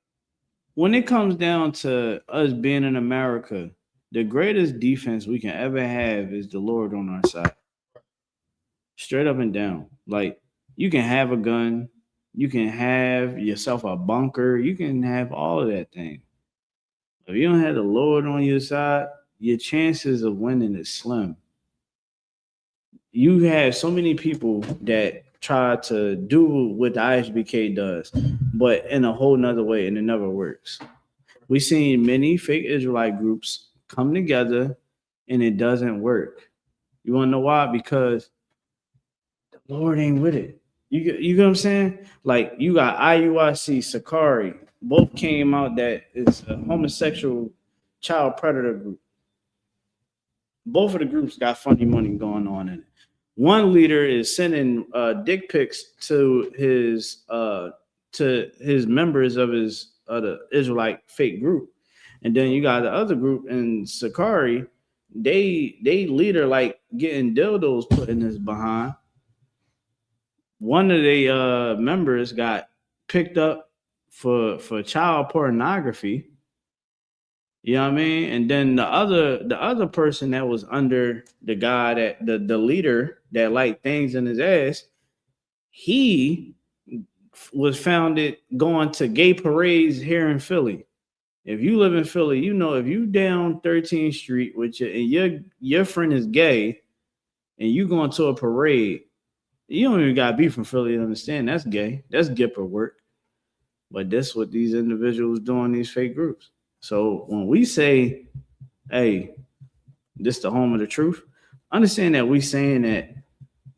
when it comes down to us being in America, the greatest defense we can ever have is the Lord on our side. Straight up and down. Like, you can have a gun, you can have yourself a bunker, you can have all of that thing. If you don't have the Lord on your side, your chances of winning is slim. You have so many people that try to do what the I.S.U.P.K does, but in a whole nother way, and it never works. We've seen many fake Israelite groups come together, and it doesn't work. You want to know why? Because the Lord ain't with it. You get what I'm saying? Like, you got I.U.I.C, Sakari, both came out that it's a homosexual child predator group. Both of the groups got funny money going on in it. One leader is sending dick pics to his members of his the Israelite fake group, and then you got the other group in Sakari. They leader like getting dildos put in his behind. One of the members got picked up for child pornography. You know what I mean? And then the other person that was under the guy that the leader that liked things in his ass, he was found going to gay parades here in Philly. If you live in Philly, you know if you down 13th Street with your friend is gay and you going to a parade, you don't even gotta be from Philly to understand that's gay. That's Gipper work. But that's what these individuals do in these fake groups. So when we say, hey, this the home of the truth, understand that we saying that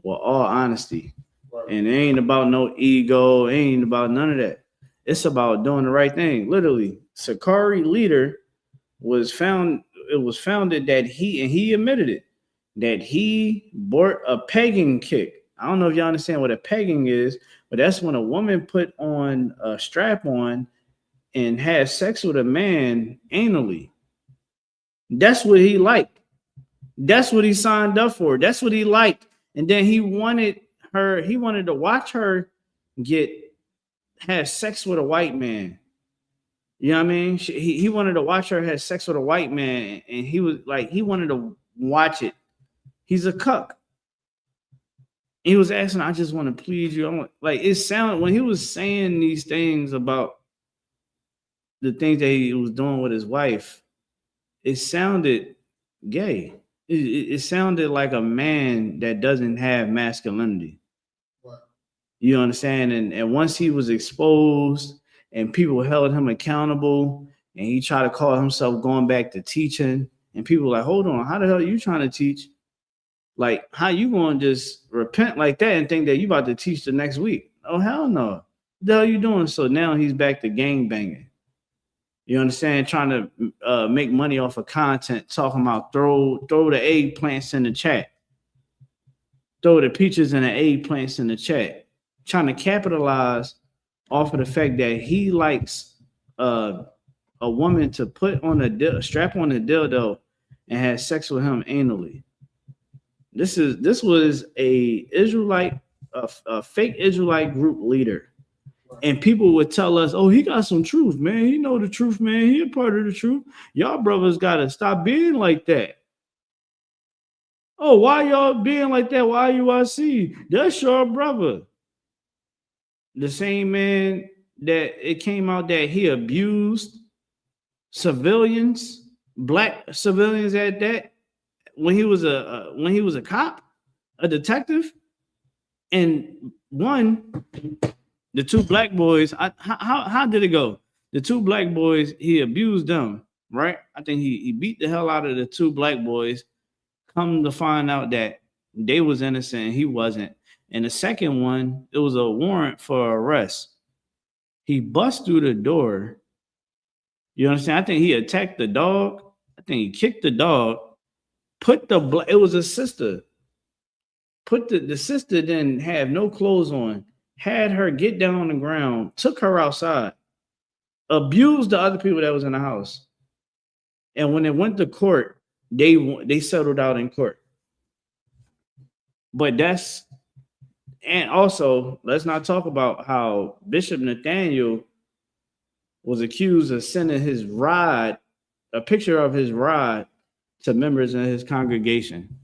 with all honesty. Right. And it ain't about no ego. It ain't about none of that. It's about doing the right thing. Literally, Sakari leader was found. It was founded that he admitted it, that he bought a pegging kick. I don't know if y'all understand what a pegging is, but that's when a woman put on a strap on and had sex with a man anally. That's what he liked. That's what he signed up for. That's what he liked. And then he wanted to watch her have sex with a white man. You know what I mean? He wanted to watch her have sex with a white man, and he was like, he wanted to watch it. He's a cuck. He was asking, I just want to please you. Like, it sounded when he was saying these things about the things that he was doing with his wife, it sounded gay. It sounded like a man that doesn't have masculinity. You understand? And once he was exposed and people held him accountable and he tried to call himself going back to teaching, and people were like, hold on, how the hell are you trying to teach? Like, how you going to just repent like that and think that you about to teach the next week? Oh, hell no. What the hell you doing? So now he's back to gang banging. You understand? Trying to make money off of content, talking about throw the eggplants in the chat. Throw the peaches and the eggplants in the chat. Trying to capitalize off of the fact that he likes a woman to put on a strap on a dildo and have sex with him anally. This was a Israelite, a fake Israelite group leader. And people would tell us, oh, he got some truth, man. He know the truth, man. He a part of the truth. Y'all brothers got to stop being like that. Oh, why y'all being like that? Why YAHANNA? That's your brother. The same man that it came out that he abused civilians, black civilians at that, when he was a cop, a detective, and the two black boys, how did it go? The two black boys, he abused them, right? I think he beat the hell out of the two black boys. Come to find out that they was innocent and he wasn't. And the second one, it was a warrant for arrest. He bust through the door. You understand? I think he attacked the dog. I think he kicked the dog. It was a sister. The sister didn't have no clothes on. Had her get down on the ground, took her outside, abused the other people that was in the house. And when it went to court, they settled out in court. But and also, let's not talk about how Bishop Nathaniel was accused of sending his rod, a picture of his rod, to members in his congregation.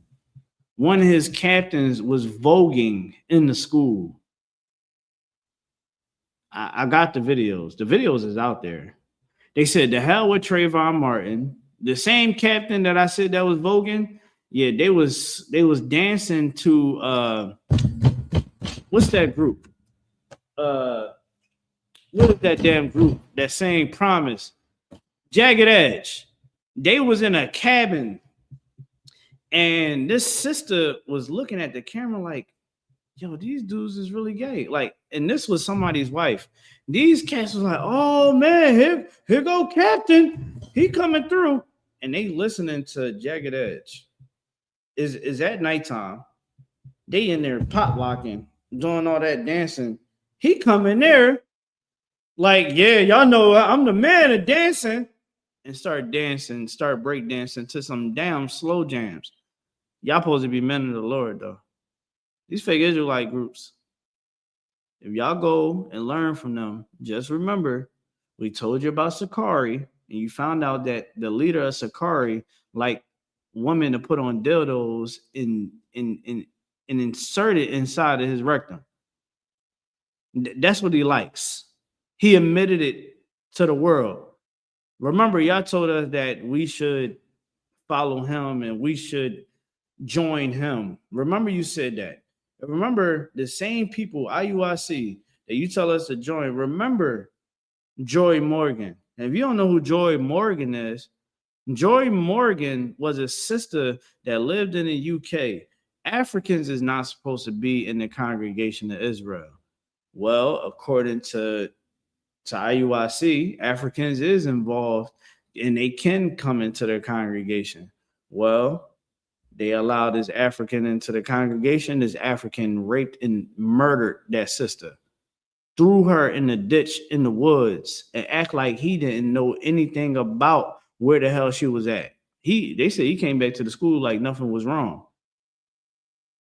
One of his captains was voguing in the school. I got the videos. The videos is out there. They said, the hell with Trayvon Martin. The same captain that I said that was voguing, yeah, they was dancing to what's that group? What is that damn group that sang Promise? Jagged Edge. They was in a cabin, and this sister was looking at the camera like, yo, these dudes is really gay. Like, and this was somebody's wife. These cats was like, oh man, here go Captain. He coming through. And they listening to Jagged Edge. Is at nighttime. They in there pop locking, doing all that dancing. He come in there like, yeah, y'all know I'm the man of dancing. And start dancing, start break dancing to some damn slow jams. Y'all supposed to be men of the Lord, though. These fake Israelite groups. If y'all go and learn from them, just remember, we told you about Sakari, and you found out that the leader of Sakari liked women to put on dildos and insert it inside of his rectum. That's what he likes. He admitted it to the world. Remember, y'all told us that we should follow him and we should join him. Remember, you said that. Remember, the same people, IUIC, that you tell us to join. Remember Joy Morgan. And if you don't know who Joy Morgan is, Joy Morgan was a sister that lived in the UK. Africans is not supposed to be in the congregation of Israel. Well, according to IUIC, Africans is involved and they can come into their congregation. Well, they allowed this African into the congregation. This African raped and murdered that sister, threw her in the ditch in the woods, and act like he didn't know anything about where the hell she was at. They said he came back to the school like nothing was wrong.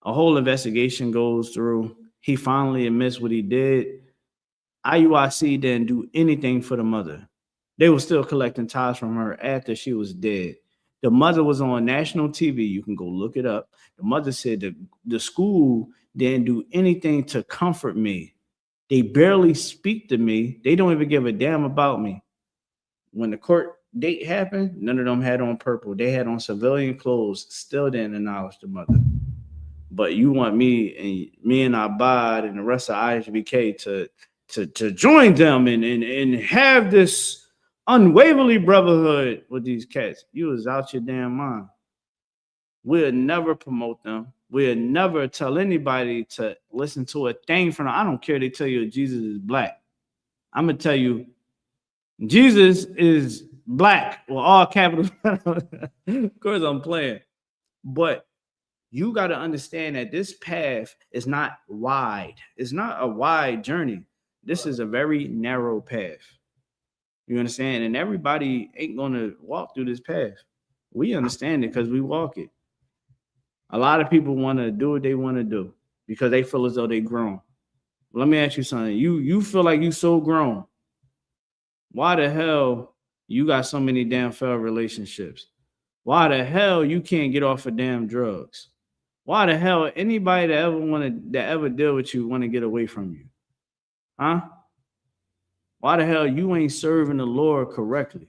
A whole investigation goes through. He finally admits what he did. IUIC didn't do anything for the mother. They were still collecting ties from her after she was dead. The mother was on national TV. You can go look it up. The mother said that the school didn't do anything to comfort me. They barely speak to me. They don't even give a damn about me. when the court date happened, none of them had on purple. They had on civilian clothes, still didn't acknowledge the mother. But you want me and Abad and the rest of I.S.U.P.K to join them and have this unwaverly brotherhood with these cats. You was out your damn mind. We'll never promote them. We'll never tell anybody to listen to a thing from them. I don't care. They tell you Jesus is black. I'm going to tell you, Jesus is black with all capitals. Of course, I'm playing. But you got to understand that this path is not wide. It's not a wide journey. This is a very narrow path. You understand? And everybody ain't going to walk through this path. We understand it because we walk it. A lot of people want to do what they want to do because they feel as though they grown. Let me ask you something. You feel like you so grown. Why the hell you got so many damn failed relationships? Why the hell you can't get off of damn drugs? Why the hell anybody that ever deal with you want to get away from you? Huh? Why the hell you ain't serving the Lord correctly?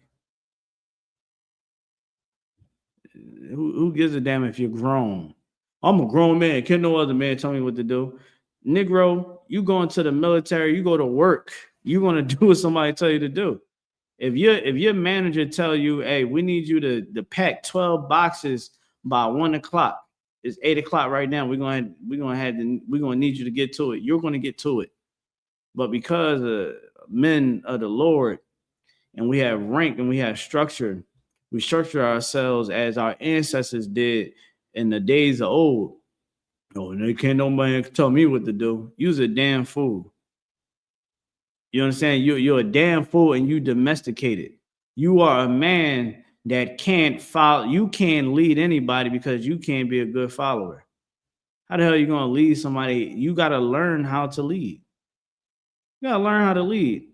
Who gives a damn if you're grown? I'm a grown man. Can't no other man tell me what to do. Negro, you go into the military, you go to work. You're gonna do what somebody tell you to do. If your manager tell you, hey, we need you to pack 12 boxes by 1 o'clock. It's 8 o'clock right now. We're gonna need you to get to it. You're gonna get to it. But because men of the Lord, and we have rank and we have structure, we structure ourselves as our ancestors did in the days of old. Oh, they can't nobody tell me what to do. You's a damn fool. You understand? You're a damn fool and you domesticated. You are a man that can't follow. You can't lead anybody because you can't be a good follower. How the hell are you going to lead somebody? You got to learn how to lead. You got to learn how to lead.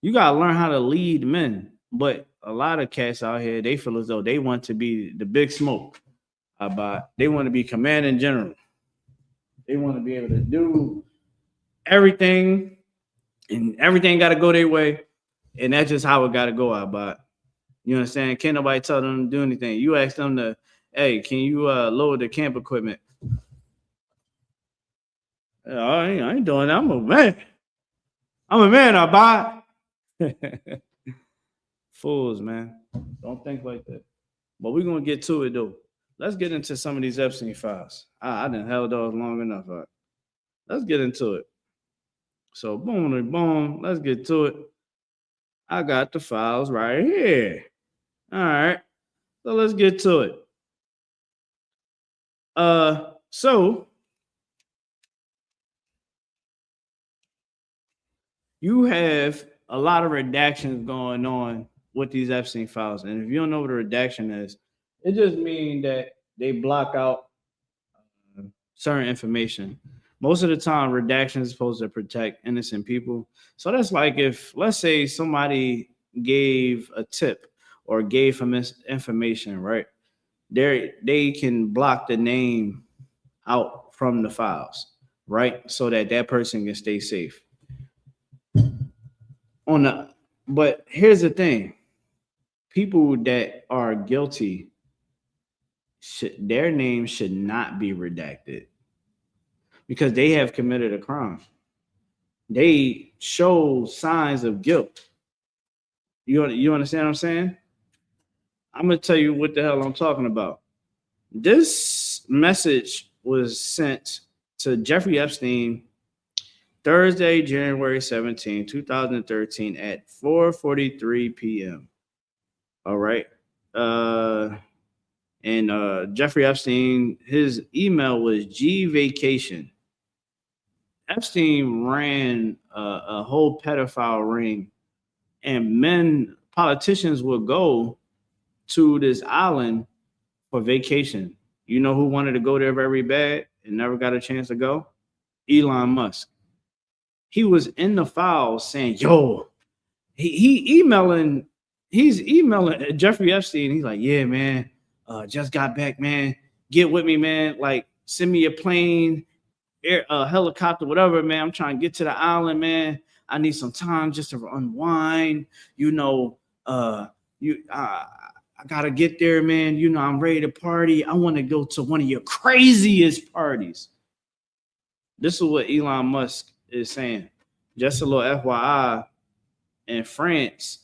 You got to learn how to lead men. But a lot of cats out here, they feel as though they want to be the big smoke. They want to be commanding general. They want to be able to do everything, and everything got to go their way. And that's just how it got to go, Abad. You understand? Can't nobody tell them to do anything. You ask them to, hey, can you load the camp equipment? I ain't doing that. I'm a man. I'm a man, Abad. Fools, man. Don't think like that. But we're going to get to it, though. Let's get into some of these Epstein files. I done held those long enough. Right? Let's get into it. So, boom, let's get to it. I got the files right here. All right. So, let's get to it. So, you have a lot of redactions going on with these Epstein files. And if you don't know what a redaction is, it just means that they block out certain information. Most of the time, redaction is supposed to protect innocent people. So that's like if, let's say, somebody gave a tip or gave some information, right? They can block the name out from the files, right? So that person can stay safe. But here's the thing. People that are guilty, their names should not be redacted because they have committed a crime. They show signs of guilt. You understand what I'm saying? I'm going to tell you what the hell I'm talking about. This message was sent to Jeffrey Epstein Thursday, January 17, 2013 at 4:43 p.m. All right. And Jeffrey Epstein, his email was gvacation. Epstein ran a whole pedophile ring, and politicians would go to this island for vacation. You know who wanted to go there very bad and never got a chance to go? Elon Musk. He was in the files saying, yo, he's emailing Jeffrey Epstein. He's like, yeah, man, just got back, man. Get with me, man. Like, send me a plane, helicopter, whatever, man. I'm trying to get to the island, man. I need some time just to unwind. You know, I gotta get there, man. You know, I'm ready to party. I want to go to one of your craziest parties. This is what Elon Musk is saying. Just a little FYI, in France,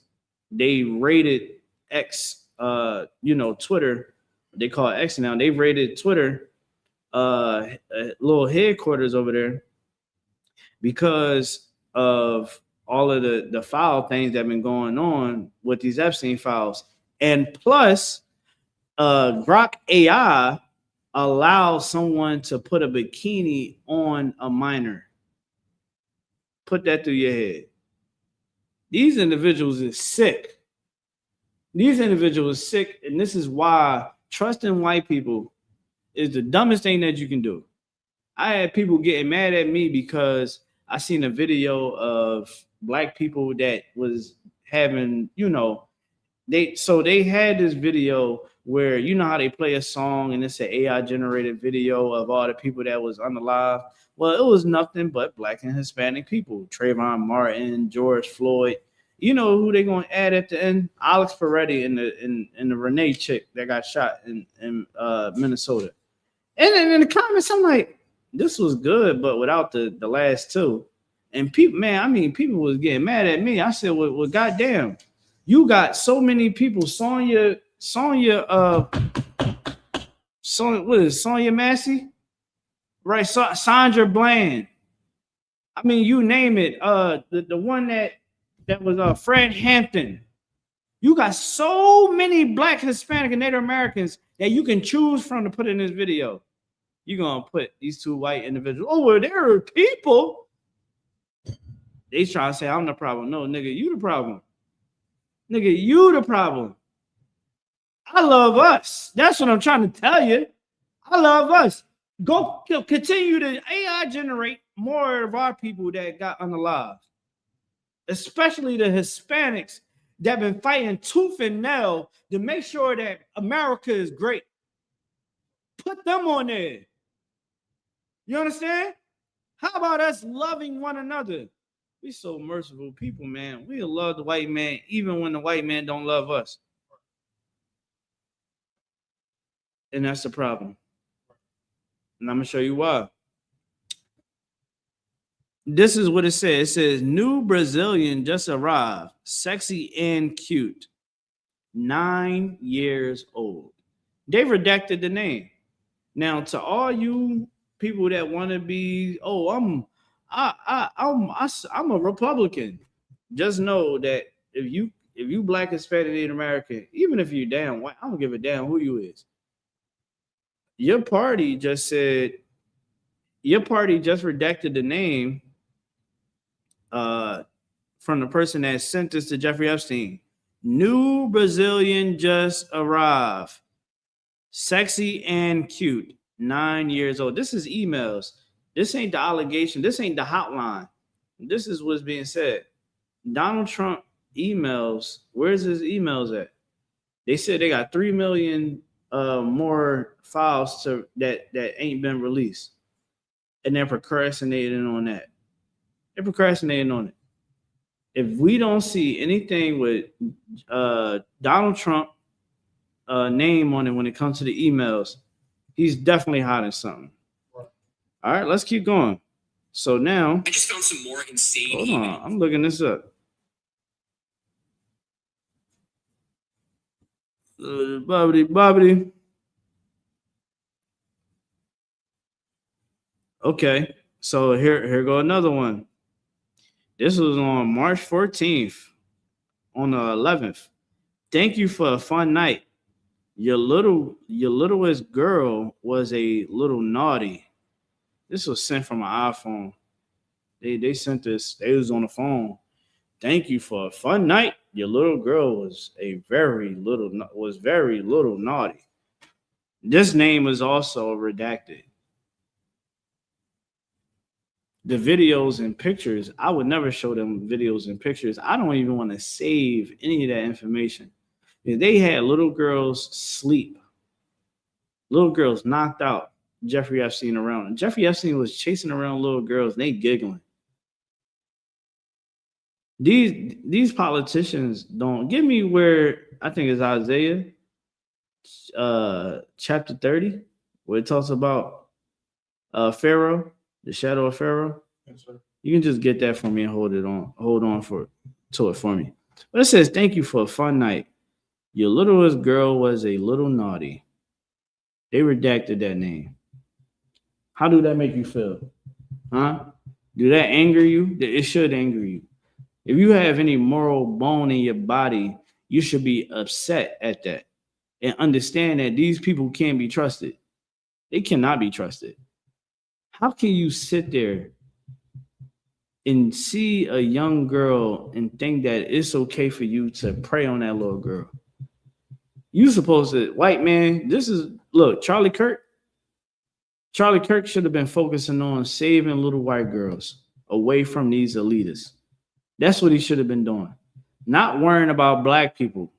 they raided X, Twitter. They call it X now. They raided Twitter, a little headquarters over there, because of all of the foul things that have been going on with these Epstein files. And plus, Grok AI allows someone to put a bikini on a minor. Put that through your head. These individuals is sick. These individuals are sick, and this is why trusting white people is the dumbest thing that you can do. I had people getting mad at me because I seen a video of black people that was having, they had this video where, you know how they play a song and it's an AI generated video of all the people that was unalive. Well, it was nothing but black and Hispanic people. Trayvon Martin, George Floyd. You know who they gonna add at the end? Alex Peretti and the Renee chick that got shot in Minnesota. And then in the comments, I'm like, this was good, but without the last two. And people, people was getting mad at me. I said, well, goddamn, you got so many people. Sonya, what is Sonya Massey? Right, Sandra Bland. I mean, you name it. The one that was Fred Hampton. You got so many black, Hispanic, and Native Americans that you can choose from to put in this video. You're gonna put these two white individuals. Oh, well, there are people. They try to say I'm the problem. No, nigga, you the problem. Nigga, you the problem. I love us. That's what I'm trying to tell you. I love us. Go continue to AI generate more of our people that got unalive, especially the Hispanics that been fighting tooth and nail to make sure that America is great. Put them on there. You understand? How about us loving one another? We so merciful people, man. We love the white man even when the white man don't love us. And that's the problem. And I'm going to show you why. This is what it says. It says, new Brazilian just arrived. Sexy and cute. 9 years old. They redacted the name. Now, to all you people that want to be, I'm a Republican. Just know that if you black, Hispanic, Native American, even if you're damn white, I don't give a damn who you is. Your party just redacted the name from the person that sent this to Jeffrey Epstein. New Brazilian just arrived. Sexy and cute. 9 years old. This is emails. This ain't the allegation. This ain't the hotline. This is what's being said. Donald Trump emails. Where's his emails at? They said they got 3 million more files that ain't been released, and they're procrastinating on that. They're procrastinating on it. If we don't see anything with Donald Trump name on it when it comes to the emails, he's definitely hiding something. All right, let's keep going. So now, I just found some more insane. Hold on, I'm looking this up. Bobbity. Okay, so here go another one. This was on March 14th, on the 11th. Thank you for a fun night. Your littlest girl was a little naughty. This was sent from an iPhone. They sent this. They was on the phone. Thank you for a fun night. Your little girl was very little naughty. This name was also redacted. The videos and pictures, I would never show them videos and pictures. I don't even want to save any of that information. They had little girls sleep. Little girls knocked out Jeffrey Epstein around. And Jeffrey Epstein was chasing around little girls and they giggling. These politicians don't give me where I think it's Isaiah chapter 30, where it talks about Pharaoh, the shadow of Pharaoh. Yes, sir. You can just get that for me and hold on to it for me. But it says, thank you for a fun night. Your littlest girl was a little naughty. They redacted that name. How do that make you feel? Huh? Do that anger you? It should anger you. If you have any moral bone in your body, you should be upset at that and understand that these people can't be trusted. They cannot be trusted. How can you sit there and see a young girl and think that it's okay for you to prey on that little girl? You supposed to, white man, look, Charlie Kirk should have been focusing on saving little white girls away from these elitists. That's what he should have been doing. Not worrying about black people.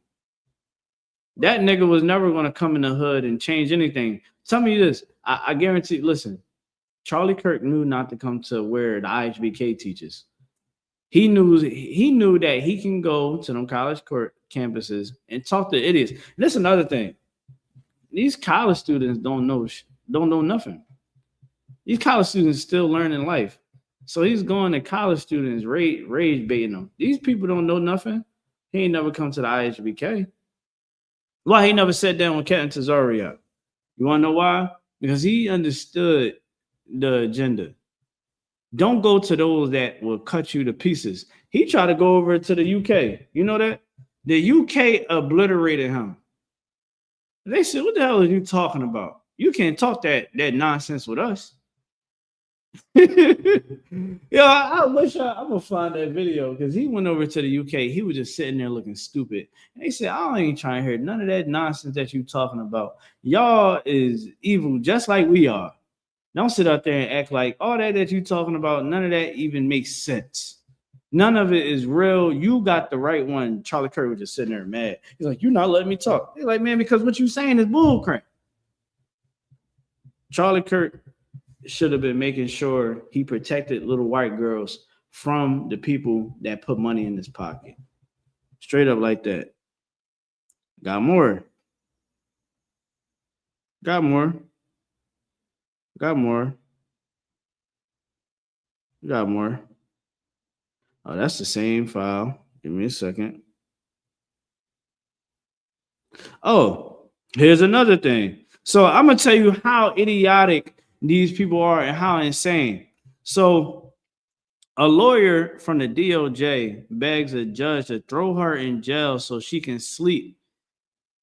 That nigga was never going to come in the hood and change anything. Tell me this. I guarantee, listen, Charlie Kirk knew not to come to where the I.S.U.P.K teaches. He knew that he can go to them college campuses and talk to idiots. And that's another thing. These college students don't know nothing. These college students still learning life. So he's going to college students, rage baiting them. These people don't know nothing. He ain't never come to the I.S.U.P.K. Why he never sat down with Captain Tazariak? You want to know why? Because he understood the agenda. Don't go to those that will cut you to pieces. He tried to go over to the UK. You know that? The UK obliterated him. They said, what the hell are you talking about? You can't talk that nonsense with us. Yeah, I wish I'm gonna find that video because he went over to the UK. He was just sitting there looking stupid. And they said, I ain't trying to hear none of that nonsense that you talking about. Y'all is evil just like we are. Don't sit out there and act like all that you talking about, none of that even makes sense. None of it is real. You got the right one. Charlie Kirk was just sitting there mad. He's like, you're not letting me talk. He's like, man, because what you saying is bullcrap. Charlie Kirk should have been making sure he protected little white girls from the people that put money in his pocket. Straight up like that. Got more. Oh, that's the same file. Give me a second. Oh, here's another thing. So I'm going to tell you how idiotic these people are and how insane. So a lawyer from the DOJ begs a judge to throw her in jail so she can sleep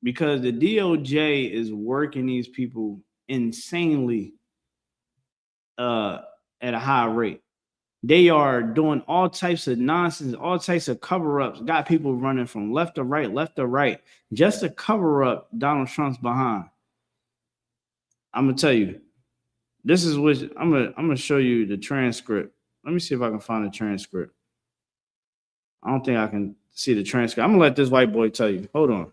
because the DOJ is working these people insanely at a high rate. They are doing all types of nonsense, all types of cover-ups, got people running from left to right, just to cover up Donald Trump's behind. I'm going to tell you, this is what I'm gonna show you the transcript. Let me see if I can find the transcript. I don't think I can see the transcript. I'm gonna let this white boy tell you. Hold on.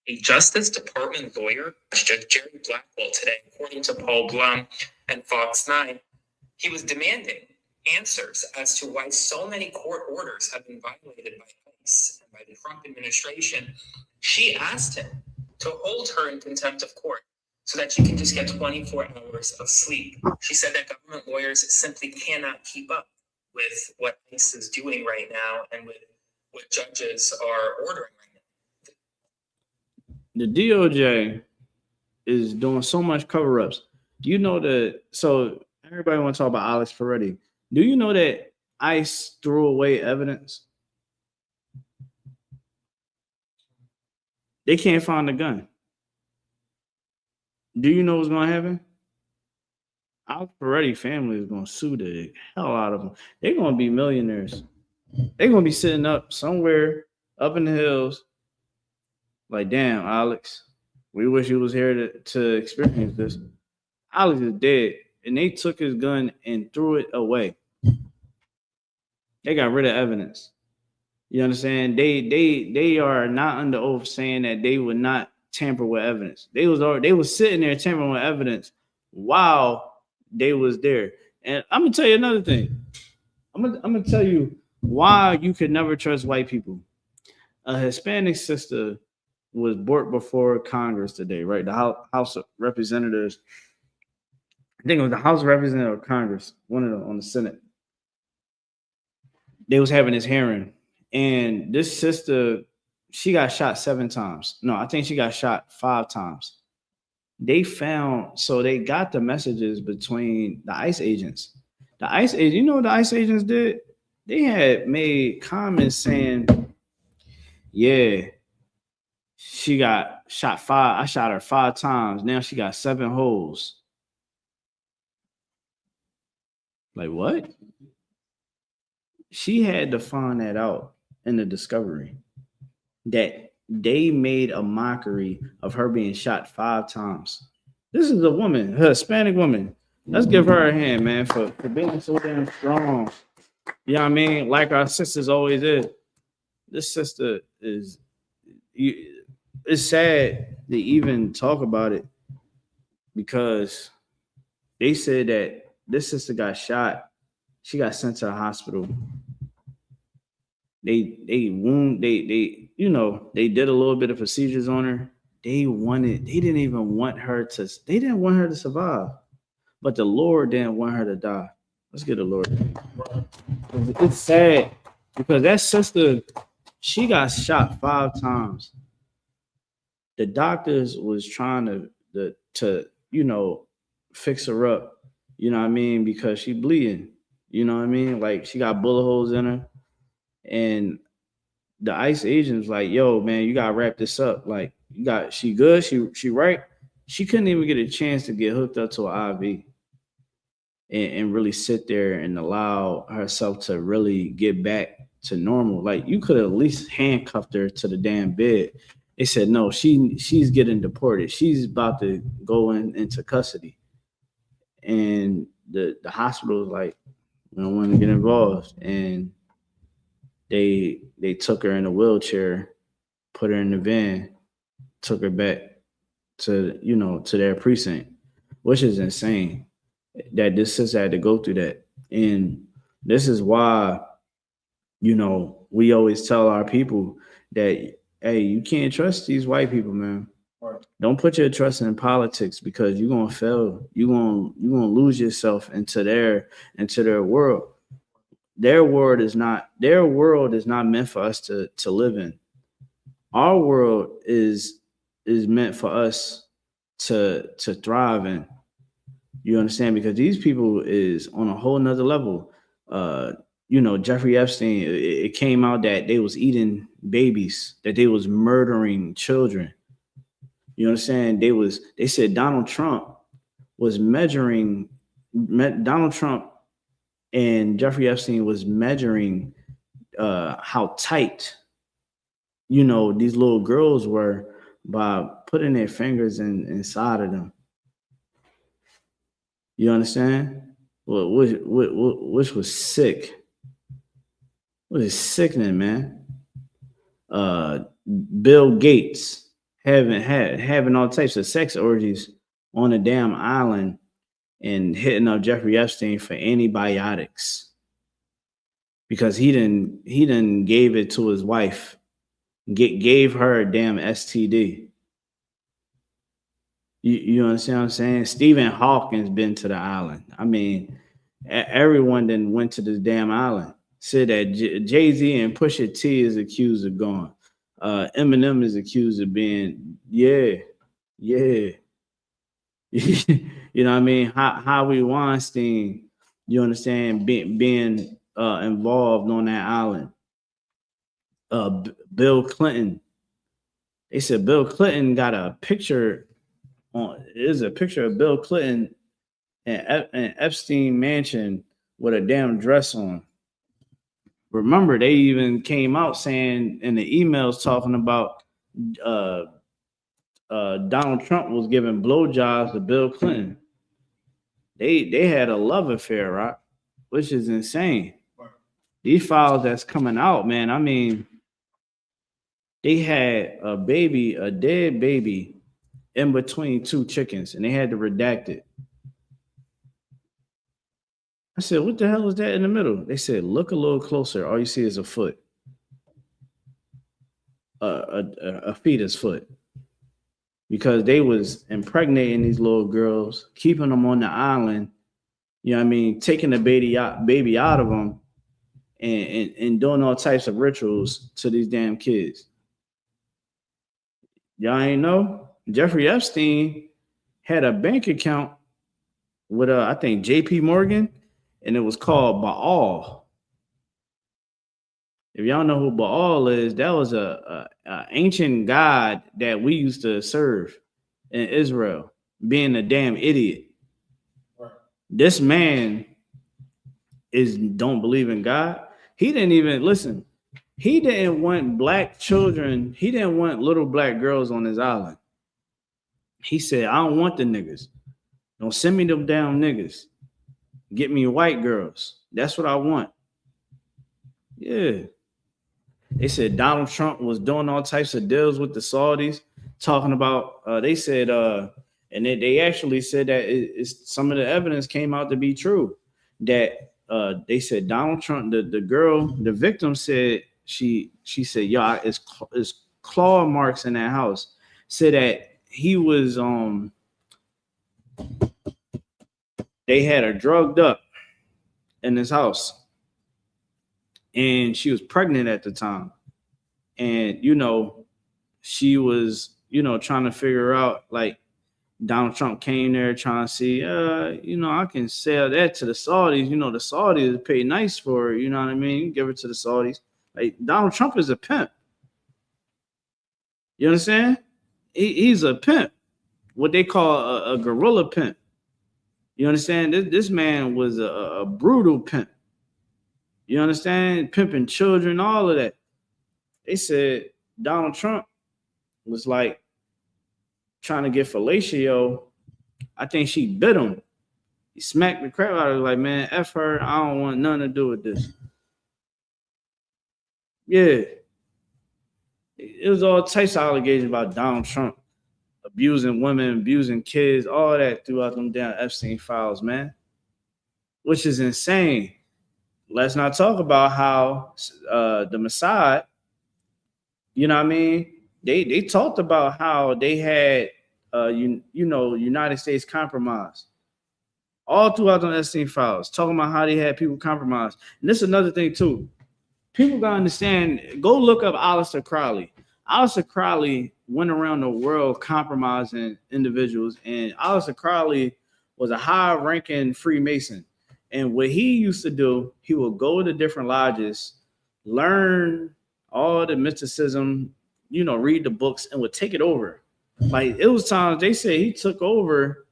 A Justice Department lawyer questioned Jerry Blackwell today, according to Paul Blum and Fox 9. He was demanding answers as to why so many court orders have been violated by ICE and by the Trump administration. She asked him to hold her in contempt of court so that she can just get 24 hours of sleep. She said that government lawyers simply cannot keep up with what ICE is doing right now and with what judges are ordering right now. The DOJ is doing so much cover-ups. Do you know that? So everybody want to talk about Alex Peretti. Do you know that ICE threw away evidence? They can't find the gun. Do you know what's going to happen? Alex Peretti family is going to sue the hell out of them. They're going to be millionaires. They're going to be sitting up somewhere up in the hills like, damn, Alex, we wish you was here to experience this. Alex is dead, and they took his gun and threw it away. They got rid of evidence. You understand? They are not under oath saying that they would not tamper with evidence. They was sitting there tampering with evidence while they was there. And I'm gonna tell you another thing. I'm gonna tell you why you could never trust white people. A Hispanic sister was brought before Congress today, right? The House of Representatives. I think it was the House of Representatives of Congress, one of them on the Senate. They was having this hearing, and this sister, she got shot 7 times. No, I think she got shot 5 times. They found, so they got the messages between the ICE agents. The ICE agent, you know what the ICE agents did? They had made comments saying, yeah, she got shot 5. I shot her 5 times. Now she got 7 holes. Like, what? She had to find that out in the discovery that they made a mockery of her being shot 5 times. This is a woman, a Hispanic woman. Let's give her a hand, man, for being so damn strong. You know what I mean? Like our sisters always is. This sister is, it's sad to even talk about it because they said that this sister got shot. She got sent to the hospital. They you know, they did a little bit of procedures on her. They didn't even want her to survive. But the Lord didn't want her to die. Let's get the Lord. It's sad because that sister, she got shot 5 times. The doctors was trying to you know, fix her up. You know what I mean? Because she bleeding. You know what I mean? Like she got bullet holes in her. And the ICE agent was like, yo, man, you gotta wrap this up. Like, she good, she right. She couldn't even get a chance to get hooked up to an IV and really sit there and allow herself to really get back to normal. Like, you could have at least handcuffed her to the damn bed. They said, no, she's getting deported. She's about to go into custody. And the hospital was like, we don't want to get involved. And they took her in a wheelchair, put her in the van, took her back to, you know, to their precinct, which is insane that this sister had to go through that. And this is why, you know, we always tell our people that, hey, you can't trust these white people, man. Right. Don't put your trust in politics because you're gonna fail. You're gonna lose yourself into their world. Their world is not meant for us to live in. Our world is meant for us to thrive in. You understand? Because these people is on a whole nother level. You know, Jeffrey Epstein, it came out that they was eating babies, that they was murdering children. You understand? They said Donald Trump and Jeffrey Epstein was measuring how tight, you know, these little girls were by putting their fingers inside of them. You understand? Well, which was sick. What is sickening, man? Bill Gates having all types of sex orgies on a damn island and hitting up Jeffrey Epstein for antibiotics because he didn't gave it to his wife, gave her a damn STD. You understand what I'm saying? Stephen Hawking's been to the island. I mean, everyone then went to this damn island. Said that Jay-Z and Pusha T is accused of going. Eminem is accused of being, yeah. You know what I mean? Harvey Weinstein, you understand, being involved on that island. Bill Clinton. They said Bill Clinton got a picture there's a picture of Bill Clinton in Epstein mansion with a damn dress on. Remember, they even came out saying in the emails talking about Donald Trump was giving blowjobs to Bill Clinton. They had a love affair, right? Which is insane. These files that's coming out, man. I mean, they had a dead baby in between 2 chickens, and they had to redact it. I said, what the hell is that in the middle? They said, look a little closer. All you see is a foot, a fetus foot, because they was impregnating these little girls, keeping them on the island. You know what I mean? Taking the baby out of them, and doing all types of rituals to these damn kids. Y'all ain't know? Jeffrey Epstein had a bank account with I think JP Morgan, and it was called Baal. If y'all know who Baal is, that was a ancient god that we used to serve in Israel, being a damn idiot. This man don't believe in God. He didn't even listen. He didn't want black children. He didn't want little black girls on his island. He said, I don't want the niggas. Don't send me them damn niggas. Get me white girls. That's what I want. Yeah. They said Donald Trump was doing all types of deals with the Saudis, talking about, they said, and they actually said that some of the evidence came out to be true. That they said Donald Trump, the girl, the victim said, she said, yeah, it's claw marks in that house. Said that he was, they had her drugged up in his house. And she was pregnant at the time. And, you know, she was, you know, trying to figure out, like, Donald Trump came there trying to see, you know, I can sell that to the Saudis. You know, the Saudis pay nice for it. You know what I mean? Give it to the Saudis. Like, Donald Trump is a pimp. You understand? He's a pimp. What they call a guerrilla pimp. You understand? This man was a brutal pimp. You understand? Pimping children, all of that. They said Donald Trump was like trying to get fellatio. I think she bit him. He smacked the crap out of her, like, man, F her. I don't want nothing to do with this. Yeah. It was all types of allegations about Donald Trump abusing women, abusing kids, all that throughout them damn Epstein files, man. Which is insane. Let's not talk about how the Mossad, you know what I mean? They talked about how they had, you know, United States compromised. All throughout the Epstein files, talking about how they had people compromised. And this is another thing, too. People got to understand, go look up Aleister Crowley. Aleister Crowley went around the world compromising individuals. And Aleister Crowley was a high-ranking Freemason. And what he used to do, he would go to different lodges, learn all the mysticism, you know, read the books, and would take it over. Like, it was times they say he took over,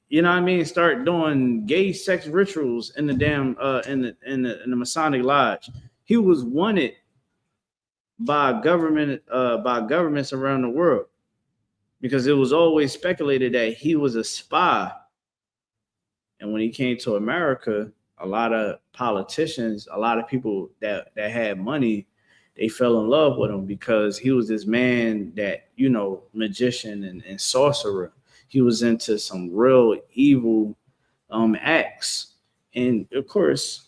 you know what I mean, start doing gay sex rituals in the damn in the Masonic lodge. He was wanted by governments around the world because it was always speculated that he was a spy. And when he came to America, a lot of politicians, a lot of people that had money, they fell in love with him because he was this man that, you know, magician and sorcerer. He was into some real evil acts. And of course,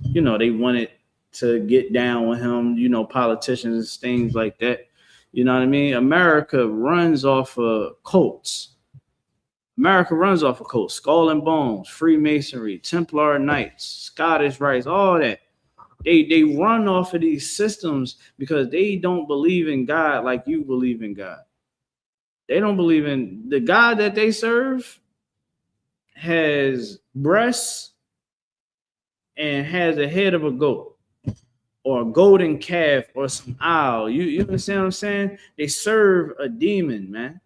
you know, they wanted to get down with him, you know, politicians, things like that. You know what I mean? America runs off of cults. America runs off of cults, Skull and Bones, Freemasonry, Templar Knights, Scottish Rites, all that. They run off of these systems because they don't believe in God like you believe in God. They don't believe in the God that they serve has breasts and has a head of a goat or a golden calf or some owl. You understand what I'm saying? They serve a demon, man.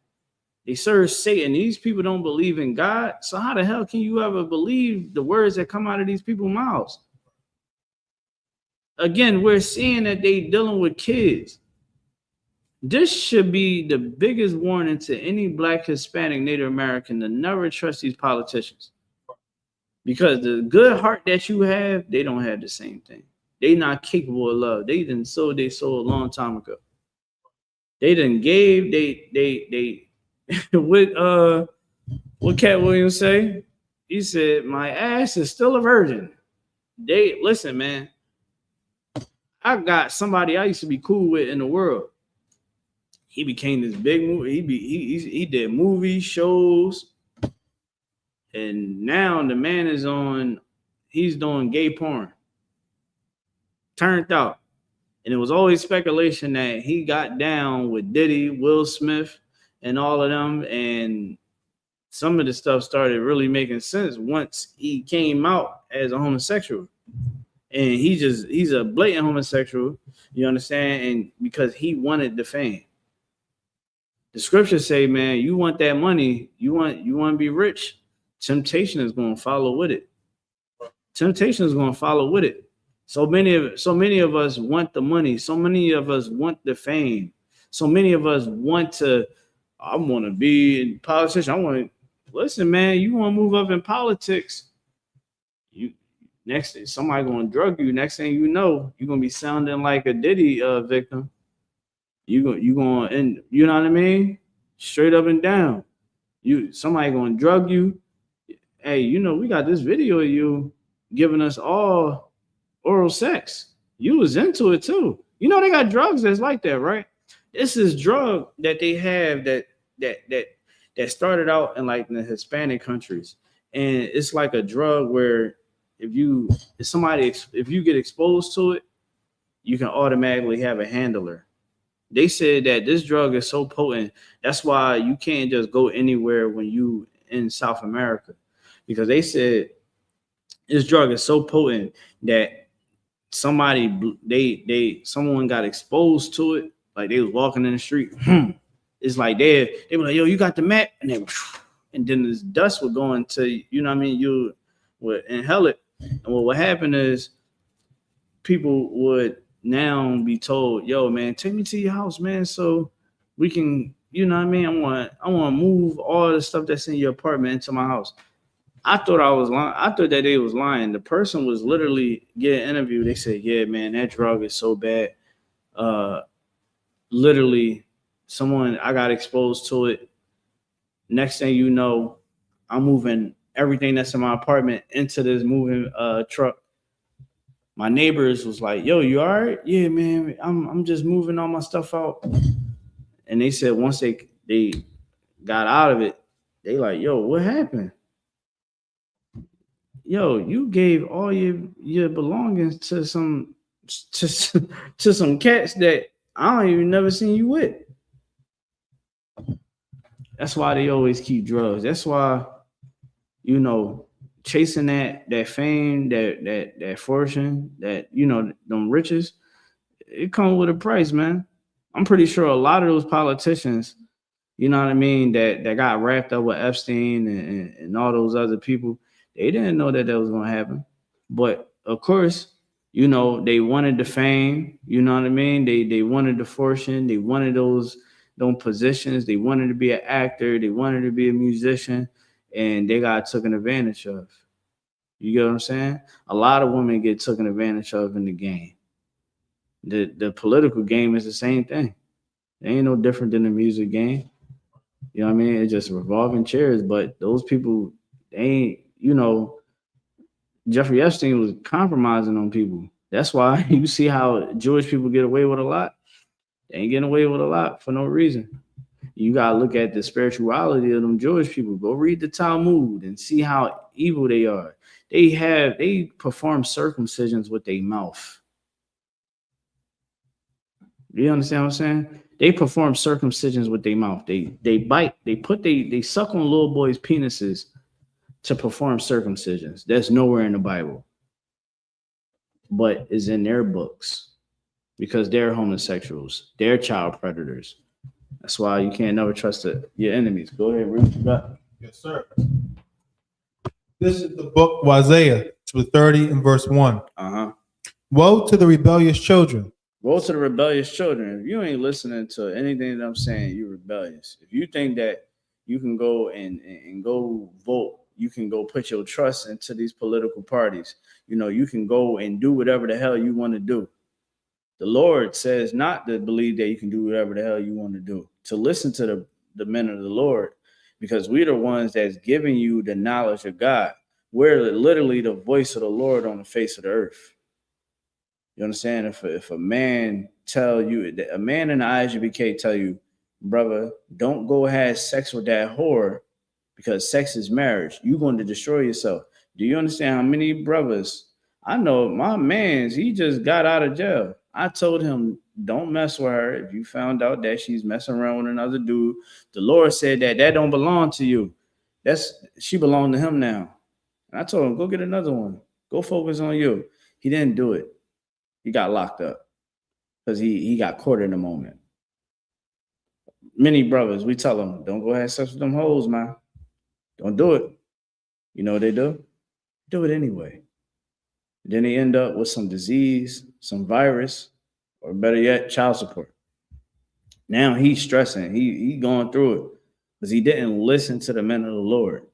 They serve Satan. These people don't believe in God. So how the hell can you ever believe the words that come out of these people's mouths? Again, we're seeing that they dealing with kids. This should be the biggest warning to any Black, Hispanic, Native American to never trust these politicians. Because the good heart that you have, they don't have the same thing. They not capable of love. They done sold their soul a long time ago. They done gave, what Cat Williams say? He said, my ass is still a virgin. They listen, man. I got somebody I used to be cool with in the world. He became this big movie. He did movie shows, and now the man is on. He's doing gay porn. Turned out, and it was always speculation that he got down with Diddy, Will Smith, and all of them. And some of the stuff started really making sense once he came out as a homosexual. And he's a blatant homosexual, you understand? And because he wanted the fame. The scriptures say, man, you want that money, you want to be rich, temptation is going to follow with it. Temptation is going to follow with it. So many of us want the money. So many of us want the fame. So many of us want to, I want to be a politician. I want to, listen, man, you want to move up in politics. Next thing, somebody going to drug you. Next thing you know, you're going to be sounding like a Diddy victim. You going, and you know what I mean? Straight up and down. Somebody going to drug you. Hey, you know, we got this video of you giving us all oral sex. You was into it too. You know, they got drugs that's like that, right? This is drug that they have that started out in like the Hispanic countries. And it's like a drug where if you get exposed to it, you can automatically have a handler. They said that this drug is so potent. That's why you can't just go anywhere when you in South America, because they said this drug is so potent that someone got exposed to it. Like they was walking in the street. It's like they were like, yo, you got the map? And then this dust would go into, you know what I mean? You would inhale it. And what would happen is people would now be told, yo, man, take me to your house, man, so we can, you know what I mean? I want to move all the stuff that's in your apartment into my house. I thought I was lying. I thought that they was lying. The person was literally getting interviewed. They said, yeah, man, that drug is so bad. Literally, I got exposed to it. Next thing you know, I'm moving everything that's in my apartment into this moving truck. My neighbors was like, yo, you all right? Yeah, man, I'm just moving all my stuff out. And they said once they got out of it, they like, yo, what happened? Yo, you gave all your belongings to some cats that I don't even never seen you with. That's why they always keep drugs. That's why, you know, chasing that fame, that fortune, that, you know, them riches, it comes with a price, man. I'm pretty sure a lot of those politicians, you know what I mean, that got wrapped up with Epstein and all those other people, they didn't know that was going to happen. But of course, you know, they wanted the fame, you know what I mean? They wanted the fortune, they wanted those positions, they wanted to be an actor, they wanted to be a musician, and they got taken advantage of. You get what I'm saying? A lot of women get taken advantage of in the game. The political game is the same thing. It ain't no different than the music game. You know what I mean? It's just revolving chairs, but those people, they ain't, you know, Jeffrey Epstein was compromising on people. That's why you see how Jewish people get away with a lot. They ain't getting away with a lot for no reason. You got to look at the spirituality of them Jewish people. Go read the Talmud and see how evil they are. They perform circumcisions with their mouth. You understand what I'm saying? They perform circumcisions with their mouth. They bite, they suck on little boys' penises to perform circumcisions. That's nowhere in the Bible, but is in their books because they're homosexuals. They're child predators. That's why you can't never trust your enemies. Go ahead, read what you got. Yes, sir. This is the book of Isaiah, chapter 30 and verse 1. Woe to the rebellious children. Woe to the rebellious children. If you ain't listening to anything that I'm saying, you're rebellious. If you think that you can go and go vote, you can go put your trust into these political parties. You know, you can go and do whatever the hell you want to do. The Lord says not to believe that you can do whatever the hell you want to do. To listen to the men of the Lord. because we're the ones that's giving you the knowledge of God. We're literally the voice of the Lord on the face of the earth. You understand? If a man tell you, a man in the I.S.U.P.K tell you, brother, don't go have sex with that whore because sex is marriage, you're going to destroy yourself. Do you understand how many brothers? I know my man's, he just got out of jail. I told him, don't mess with her. If you found out that she's messing around with another dude, the Lord said that don't belong to you. She belonged to him now. And I told him, go get another one. Go focus on you. He didn't do it. He got locked up because he got caught in the moment. Many brothers, we tell them, don't go have sex with them hoes, man. Don't do it. You know what they do? Do it anyway. Then they end up with some disease, some virus, or better yet, child support. Now he's stressing. He going through it because he didn't listen to the men of the Lord.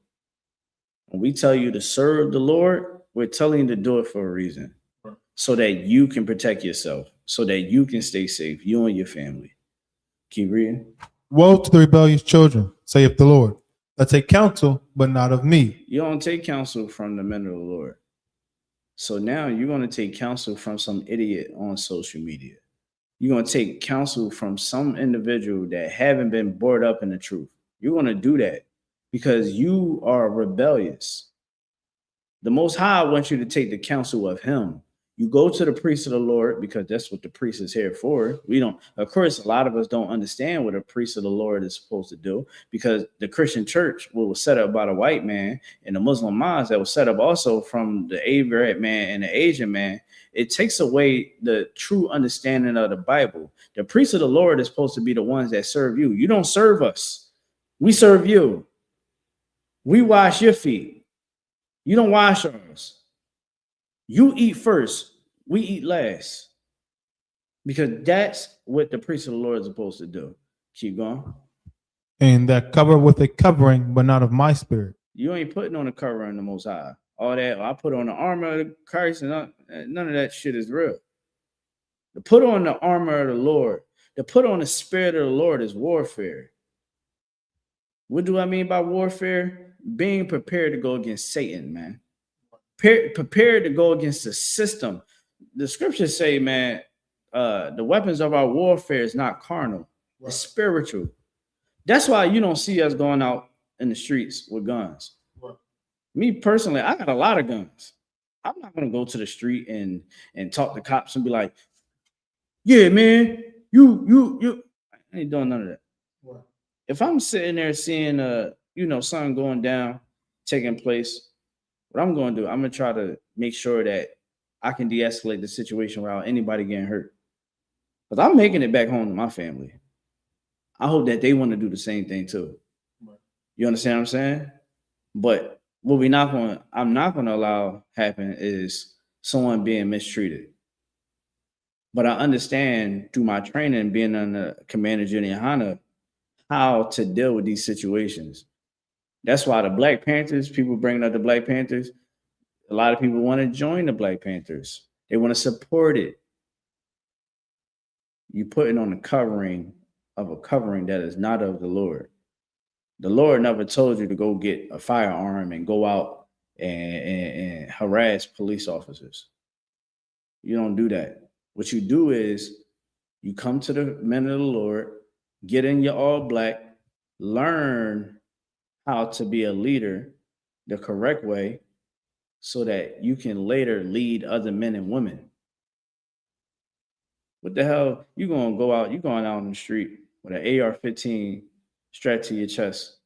When we tell you to serve the Lord, we're telling you to do it for a reason, so that you can protect yourself, so that you can stay safe, you and your family. Keep reading. Woe to the rebellious children, saith the Lord, that take counsel, but not of me. You don't take counsel from the men of the Lord. So now you're going to take counsel from some idiot on social media. You're going to take counsel from some individual that haven't been brought up in the truth. You're going to do that because you are rebellious. The Most High wants you to take the counsel of him. You go to the priest of the Lord because that's what the priest is here for. We don't, of course, a lot of us don't understand what a priest of the Lord is supposed to do, because the Christian church was set up by the white man, and the Muslim mosque that was set up also from the Arab man and the Asian man. It takes away the true understanding of the Bible. The priest of the Lord is supposed to be the ones that serve you. You don't serve us. We serve you. We wash your feet. You don't wash ours. You eat first, we eat last. Because that's what the priest of the Lord is supposed to do. Keep going. And that cover with a covering, but not of my spirit. You ain't putting on a cover on the Most High. All that, I put on the armor of Christ, and none of that shit is real. To put on the armor of the Lord, to put on the spirit of the Lord is warfare. What do I mean by warfare? Being prepared to go against Satan, man. Prepared to go against the system. The scriptures say, man, the weapons of our warfare is not carnal, right. It's spiritual. That's why you don't see us going out in the streets with guns. Right. Me personally, I got a lot of guns. I'm not gonna go to the street and talk to cops and be like, yeah, man, you I ain't doing none of that. Right. If I'm sitting there seeing something going down, taking place, what I'm going to do, I'm going to try to make sure that I can de-escalate the situation without anybody getting hurt. Because I'm making it back home to my family. I hope that they want to do the same thing too. Right. You understand what I'm saying? But what I'm not going to allow happen is someone being mistreated. But I understand through my training, being on the Commander Junior YAHANNA, how to deal with these situations. That's why the Black Panthers, people bringing up the Black Panthers, a lot of people want to join the Black Panthers. They want to support it. You putting on the covering of a covering that is not of the Lord. The Lord never told you to go get a firearm and go out and harass police officers. You don't do that. What you do is you come to the men of the Lord, get in your all black, learn how to be a leader the correct way so that you can later lead other men and women. What the hell? You gonna go out, you going out on the street with an AR-15 strapped to your chest,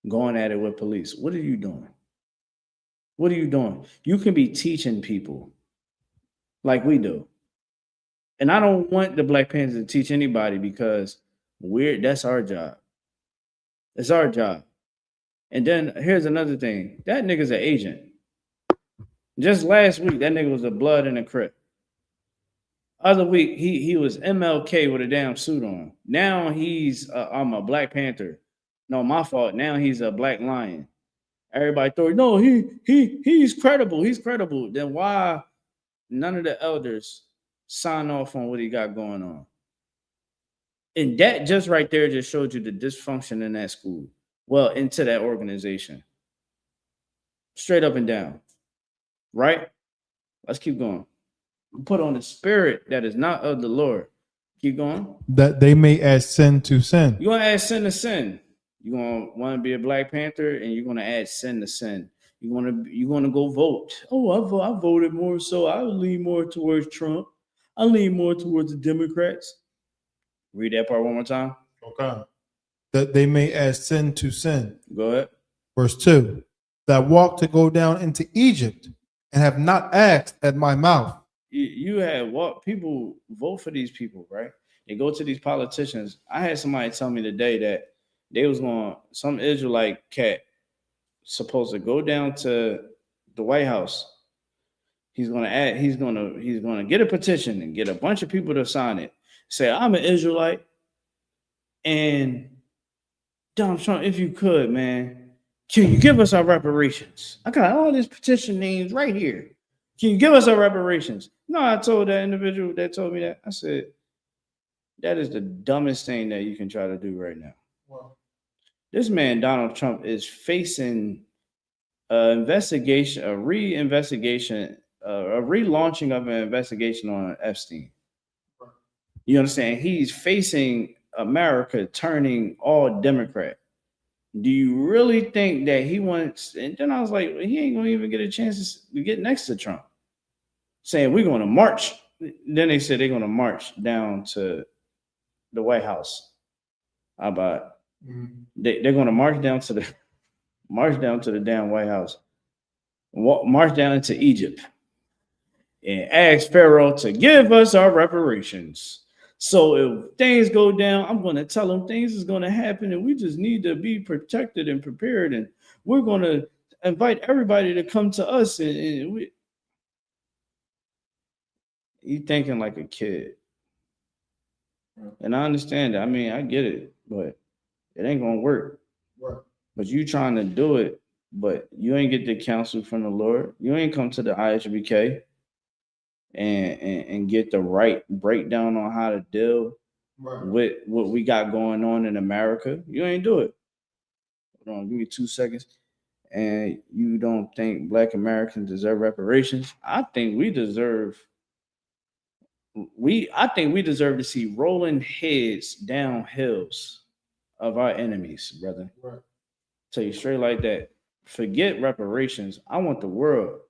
going at it with police. What are you doing? What are you doing? You can be teaching people like we do. And I don't want the Black Panthers to teach anybody because that's our job. It's our job. And then here's another thing. That nigga's an agent. Just last week, that nigga was a blood in a Crip. Other week, he was MLK with a damn suit on. Now he's I'm a Black Panther. No, my fault. Now he's a Black Lion. Everybody thought, no, he's credible. He's credible. Then why none of the elders sign off on what he got going on? And that just right there just showed you the dysfunction in that school. well, into that organization. Straight up and down. Right? Let's keep going. Put on the spirit that is not of the Lord. Keep going. That they may add sin to sin. You're gonna add sin to sin. You're gonna want to be a Black Panther, and you're gonna add sin to sin. You're gonna go vote. Oh, I voted more, so I lean more towards Trump. I lean more towards the Democrats. Read that part one more time. Okay. That they may add sin to sin. Go ahead. Verse 2. That walk to go down into Egypt and have not asked at my mouth. You had what people vote for these people, right? They go to these politicians. I had somebody tell me today that they was going, some Israelite cat supposed to go down to the White House. He's gonna get a petition and get a bunch of people to sign it. Say, I'm an Israelite, and Donald Trump, if you could, man, can you give us our reparations? I got all these petition names right here. Can you give us our reparations? No, I told that individual that told me that. I said, that is the dumbest thing that you can try to do right now. Wow. This man, Donald Trump, is facing an investigation, a relaunching of an investigation on Epstein. You understand? He's facing America turning all Democrat. Do you really think that he wants? And then I was like, he ain't gonna even get a chance to get next to Trump. Saying we're gonna march. Then they said they're gonna march down to the White House. How about they're gonna march down to the damn White House, march down into Egypt, and ask Pharaoh to give us our reparations. So if things go down, I'm going to tell them things is going to happen, and we just need to be protected and prepared. And we're going to invite everybody to come to us. And you thinking like a kid. And I understand that. I mean, I get it, but it ain't going to work. Right. But you trying to do it, but you ain't get the counsel from the Lord. You ain't come to the I.S.U.P.K. and get the right breakdown on how to deal with what we got going on in America. You ain't do it. Hold on, give me 2 seconds. And you don't think Black Americans deserve reparations? I think we deserve to see rolling heads down hills of our enemies, brother. Right. Tell you straight like that. Forget reparations. I want the world.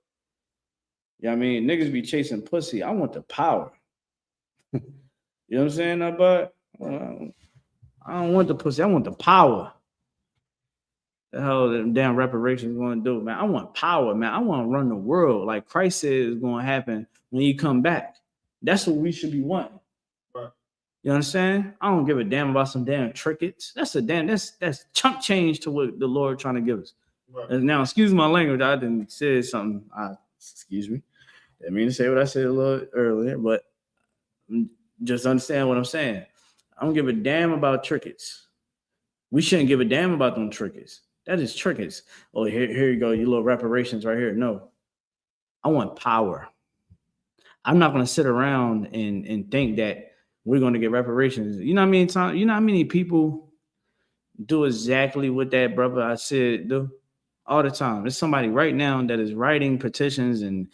You know what I mean? Niggas be chasing pussy. I want the power. You know what I'm saying, but I don't want the pussy. I want the power. The hell them damn reparations going to do, man? I want power, man. I want to run the world like Christ said is going to happen when you come back. That's what we should be wanting. Right. You understand? I don't give a damn about some damn trinkets. That's chump change to what the Lord trying to give us. Right. And now, excuse my language. I didn't say something. Excuse me. I didn't mean to say what I said a little earlier, but just understand what I'm saying. I don't give a damn about trinkets. We shouldn't give a damn about them trinkets. That is trinkets. Oh, here you go, you little reparations right here. No, I want power. I'm not going to sit around and think that we're going to get reparations. You know what I mean? You know how many people do exactly what that brother I said do? All the time. There's somebody right now that is writing petitions and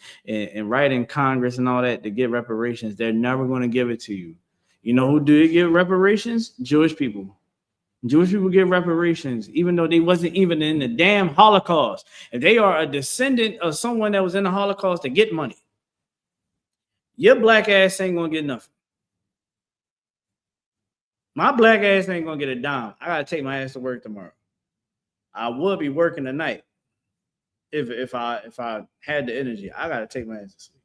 writing Congress and all that to get reparations. They're never going to give it to you. You know who did get reparations? Jewish people. Jewish people get reparations, even though they wasn't even in the damn Holocaust. If they are a descendant of someone that was in the Holocaust to get money, your black ass ain't going to get nothing. My black ass ain't going to get a dime. I got to take my ass to work tomorrow. I would be working tonight if I had the energy. I gotta take my ass to sleep.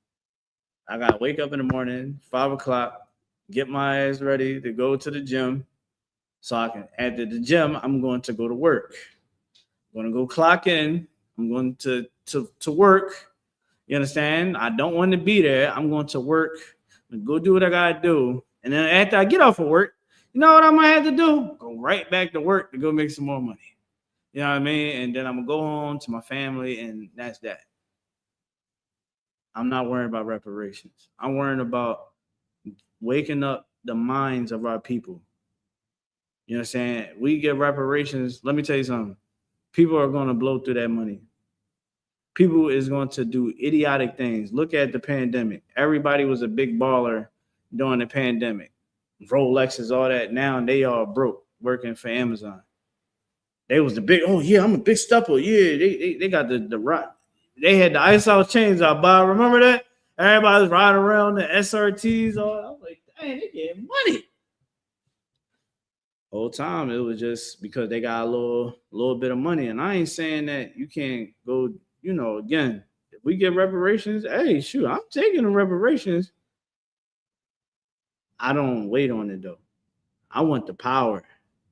I gotta wake up in the morning, 5 o'clock, get my ass ready to go to the gym. So I can after the gym, I'm going to go to work. I'm gonna go clock in. I'm going to work. You understand? I don't want to be there. I'm going to work and go do what I gotta do. And then after I get off of work, you know what I'm gonna have to do? Go right back to work to go make some more money. You know what I mean? And then I'm going to go home to my family, and that's that. I'm not worrying about reparations. I'm worrying about waking up the minds of our people You know what I'm saying? We get reparations. Let me tell you something. People are going to blow through that money. People is going to do idiotic things. Look at the pandemic. Everybody was a big baller during the pandemic. Rolexes, all that. Now they all broke working for Amazon. They was the big, oh yeah, I'm a big stepper. Yeah, they got the rock. They had the ice out chains out, Bob. Remember that? Everybody was riding around the SRTs. All I was like, dang, they getting money. Whole time it was just because they got a little bit of money. And I ain't saying that you can't go, you know, again, if we get reparations, hey, shoot, I'm taking the reparations. I don't wait on it though. I want the power.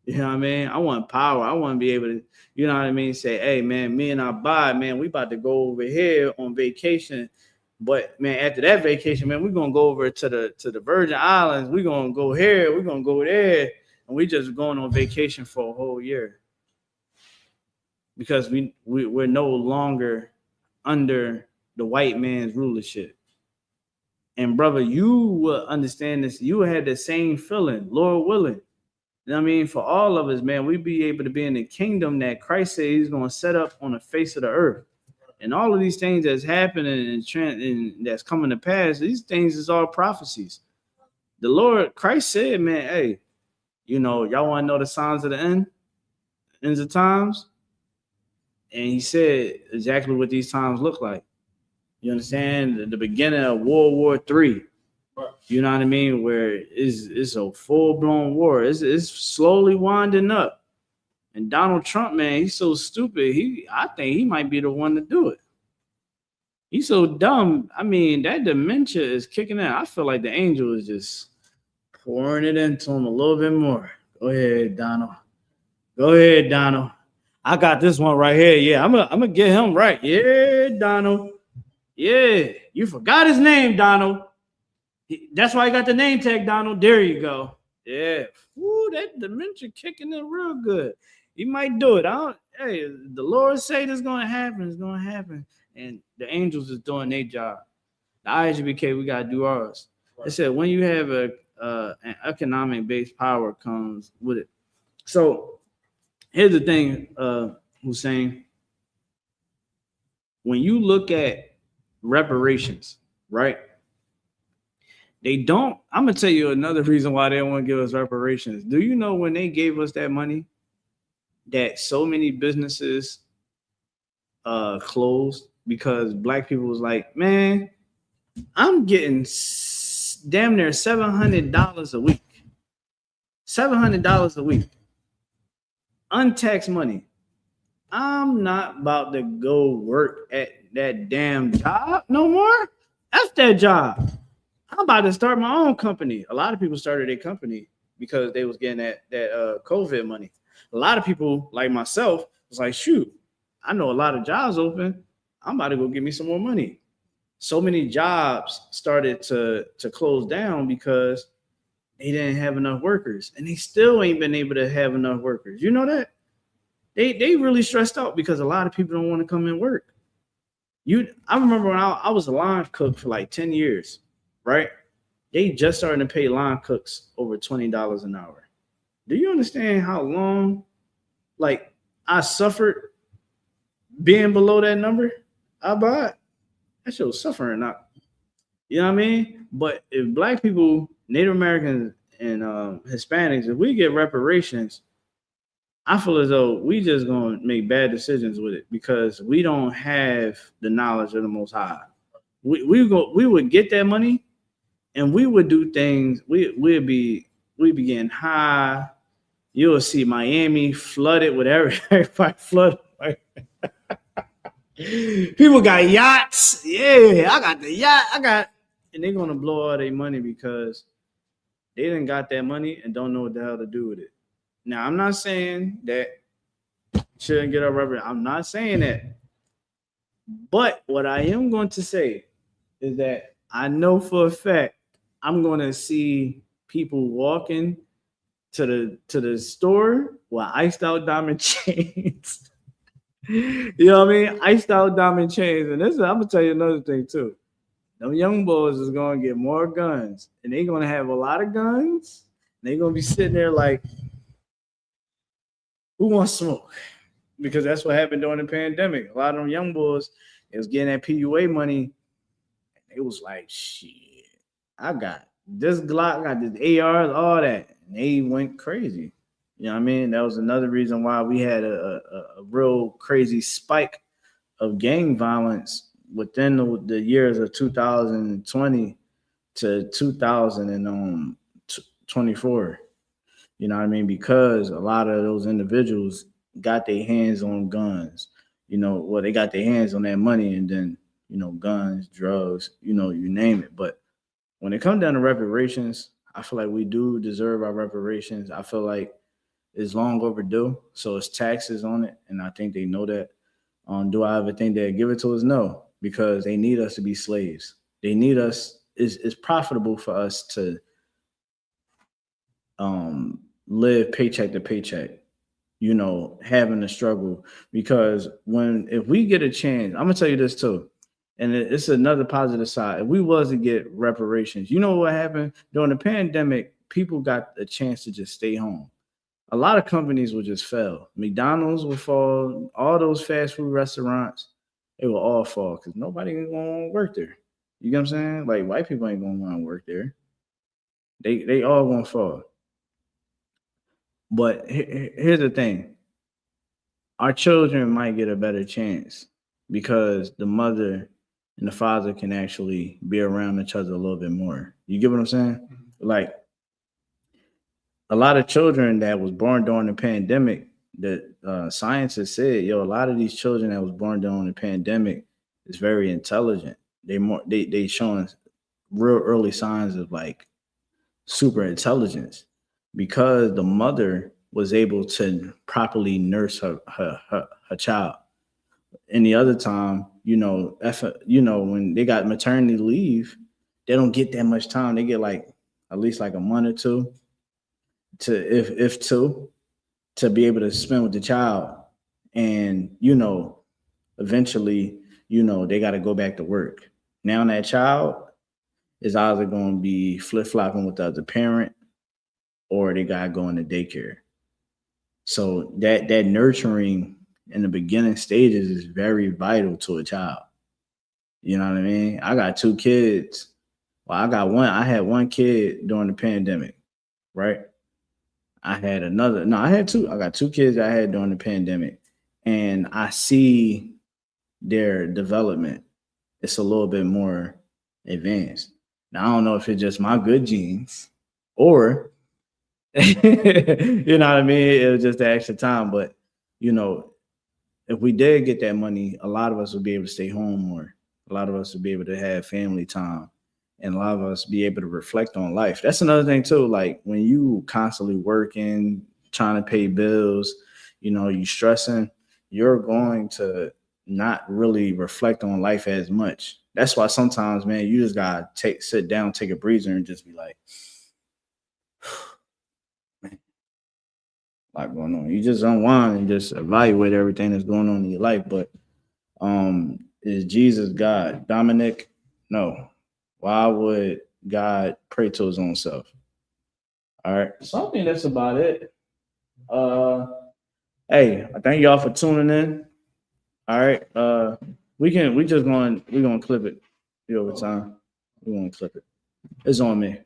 You know what I mean? I want power. I want to be able to, you know what I mean? Say, hey, man, me and our bud, man, we about to go over here on vacation. But man, after that vacation, man, we're gonna go over to the Virgin Islands. We're gonna go here, we're gonna go there, and we just going on vacation for a whole year. Because we're no longer under the white man's rulership. And brother, you will understand this. You had the same feeling, Lord willing. You know what I mean? For all of us, man, we be able to be in the kingdom that Christ said he's going to set up on the face of the earth. And all of these things that's happening and that's coming to pass, these things is all prophecies. The Lord, Christ said, man, hey, you know, y'all want to know the signs of the ends of times? And he said exactly what these times look like. You understand? The beginning of World War III. You know what I mean? Where it's a full-blown war. It's slowly winding up. And Donald Trump, man, he's so stupid. I think he might be the one to do it. He's so dumb. I mean, that dementia is kicking in. I feel like the angel is just pouring it into him a little bit more. Go ahead, Donald. Go ahead, Donald. I got this one right here. Yeah, I'm gonna get him right. Yeah, Donald. Yeah, you forgot his name, Donald. That's why I got the name tag, Donald. There you go. Yeah. Ooh, that dementia kicking in real good. He might do it. Hey, the Lord say this is going to happen. It's going to happen. And the angels is doing their job. The I.S.U.P.K, we got to do ours. Right. It said when you have an economic-based power comes with it. So here's the thing, Hussein. When you look at reparations, right? They don't. I'm gonna tell you another reason why they don't want to give us reparations. Do you know when they gave us that money, that so many businesses closed because black people was like, man, I'm getting damn near $700 a week. $700 a week. Untaxed money. I'm not about to go work at that damn job no more. F that job. I'm about to start my own company. A lot of people started a company because they was getting that COVID money. A lot of people like myself was like, shoot, I know a lot of jobs open. I'm about to go get me some more money. So many jobs started to close down because they didn't have enough workers, and they still ain't been able to have enough workers. You know that? They really stressed out because a lot of people don't want to come and work. I remember when I was a line cook for like 10 years. Right? They just started to pay line cooks over $20 an hour. Do you understand how long, like, I suffered being below that number? I bought that shit was suffering, not, you know what I mean? But if black people, Native Americans, and Hispanics, if we get reparations, I feel as though we just gonna make bad decisions with it because we don't have the knowledge of the Most High. We would get that money. And we would do things. We'd be getting high. You'll see Miami flooded with everybody flooded. People got yachts. Yeah, I got the yacht. And they're gonna blow all their money because they didn't got that money and don't know what the hell to do with it. Now, I'm not saying that shouldn't get a rubber. I'm not saying that. But what I am going to say is that I know for a fact I'm going to see people walking to the store with iced out diamond chains. You know what I mean? Iced out diamond chains. And I'm going to tell you another thing too. Them young boys is going to get more guns. And they're going to have a lot of guns. They're going to be sitting there like, Who wants smoke? Because that's what happened during the pandemic. A lot of them young boys, it was getting that PUA money. It was like, shit, I got this Glock, I got this ARs, all that. And they went crazy. You know what I mean? That was another reason why we had a real crazy spike of gang violence within the years of 2020 to 2024. You know what I mean? Because a lot of those individuals got their hands on guns. They got their hands on that money, and then, guns, drugs, you name it. But when it comes down to reparations, I feel like we do deserve our reparations. I feel like it's long overdue. So it's taxes on it, and I think they know that. Do I ever think they'll give it to us? No, because they need us to be slaves. They need us. It's profitable for us to live paycheck to paycheck, having to struggle. Because if we get a chance, I'm gonna tell you this too, and it's another positive side. If we was to get reparations, you know what happened during the pandemic? People got a chance to just stay home. A lot of companies will just fail. McDonald's will fall. All those fast food restaurants, it will all fall because nobody ain't gonna work there. You know what I'm saying? Like, white people ain't gonna want to work there. They all gonna fall. But here's the thing: our children might get a better chance because the mother and the father can actually be around each other a little bit more. You get what I'm saying? Like, a lot of children that was born during the pandemic, that science has said, a lot of these children that was born during the pandemic is very intelligent. They showing real early signs of like super intelligence because the mother was able to properly nurse her child. Any other time, when they got maternity leave, they don't get that much time. They get like at least like a month or two if two, to be able to spend with the child. And, eventually, they got to go back to work. Now that child is either going to be flip-flopping with the other parent or they got to go into daycare. So that nurturing in the beginning stages is very vital to a child. You know what I mean? I got two kids. Well, I had one kid during the pandemic, right? I had two. I got two kids I had during the pandemic, and I see their development. It's a little bit more advanced. Now, I don't know if it's just my good genes or, you know what I mean? It was just the extra time. But, if we did get that money, a lot of us would be able to stay home more. A lot of us would be able to have family time. And a lot of us be able to reflect on life. That's another thing too. Like, when you constantly working, trying to pay bills, you stressing, you're going to not really reflect on life as much. That's why sometimes, man, you just gotta sit down, take a breather, and just be like, man, a lot going on. You just unwind and just evaluate everything that's going on in your life. But is Jesus God? Dominic, no. Why would God pray to his own self? All right. So I think that's about it. Hey, I thank y'all for tuning in. All right. We're gonna clip it over time. We're gonna clip it. It's on me.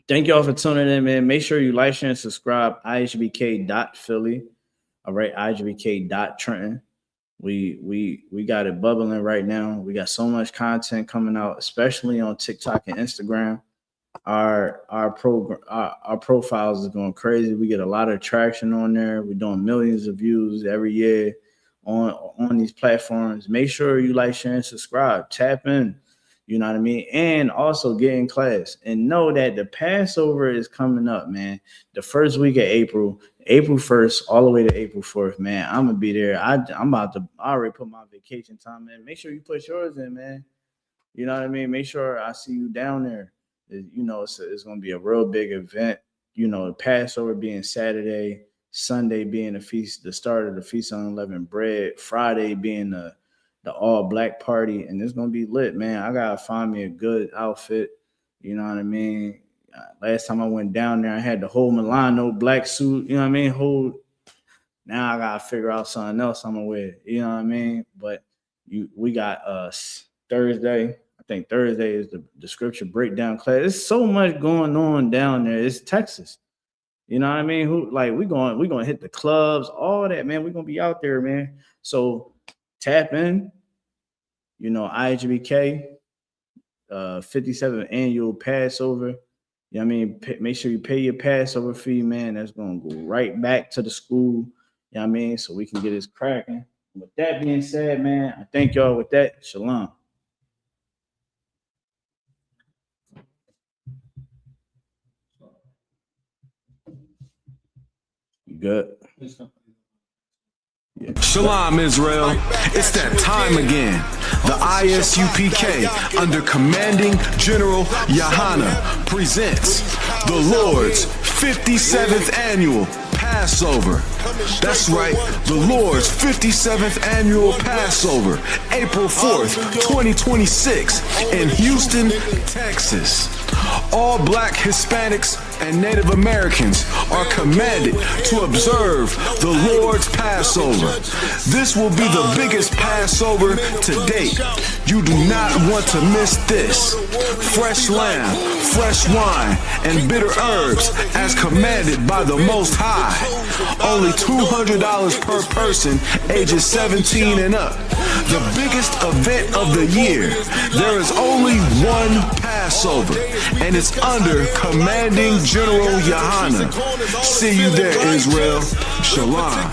Thank y'all for tuning in, man. Make sure you like, share, and subscribe. ISUPK.Philly. All right, ISUPK.Trenton. We got it bubbling right now. We got so much content coming out, especially on TikTok and Instagram. Our profiles is going crazy. We get a lot of traction on there. We're doing millions of views every year on these platforms. Make sure you like, share, and subscribe. Tap in. You know what I mean? And also get in class and know that the Passover is coming up, man. The first week of April 1st, all the way to April 4th, man. I'm going to be there. I already put my vacation time in. Make sure you put yours in, man. You know what I mean? Make sure I see you down there. It's going to be a real big event. Passover being Saturday, Sunday being the start of the Feast on Unleavened Bread, Friday being the all black party, and it's gonna be lit, man. I gotta find me a good outfit. You know what I mean? last time I went down there, I had the whole Milano black suit. You know what I mean? Now I gotta figure out something else I'm gonna wear. You know what I mean? But we got Thursday. I think Thursday is the scripture breakdown class. There's so much going on down there. It's Texas. You know what I mean? We're gonna hit the clubs, all that, man. We're gonna be out there, man. So tap in, you know, ISUPK, 57th annual Passover. You know what I mean? Make sure you pay your Passover fee, man. That's gonna go right back to the school. You know what I mean? So we can get this cracking. With that being said, man, I thank y'all with that. Shalom. You good? Yeah. Shalom, Israel. It's that time again. The I.S.U.P.K. under Commanding General YAHANNA presents the Lord's 57th Annual Passover. That's right, the Lord's 57th Annual Passover, April 4th, 2026 in Houston, Texas. All Black, Hispanics, and Native Americans are commanded to observe the Lord's Passover. This will be the biggest Passover to date. You do not want to miss this. Fresh lamb, fresh wine, and bitter herbs as commanded by the Most High. Only $200 per person ages 17 and up. The biggest event of the year. There is only one Passover, and it's under Commanding General YAHANNA. See you there, Israel. Shalom.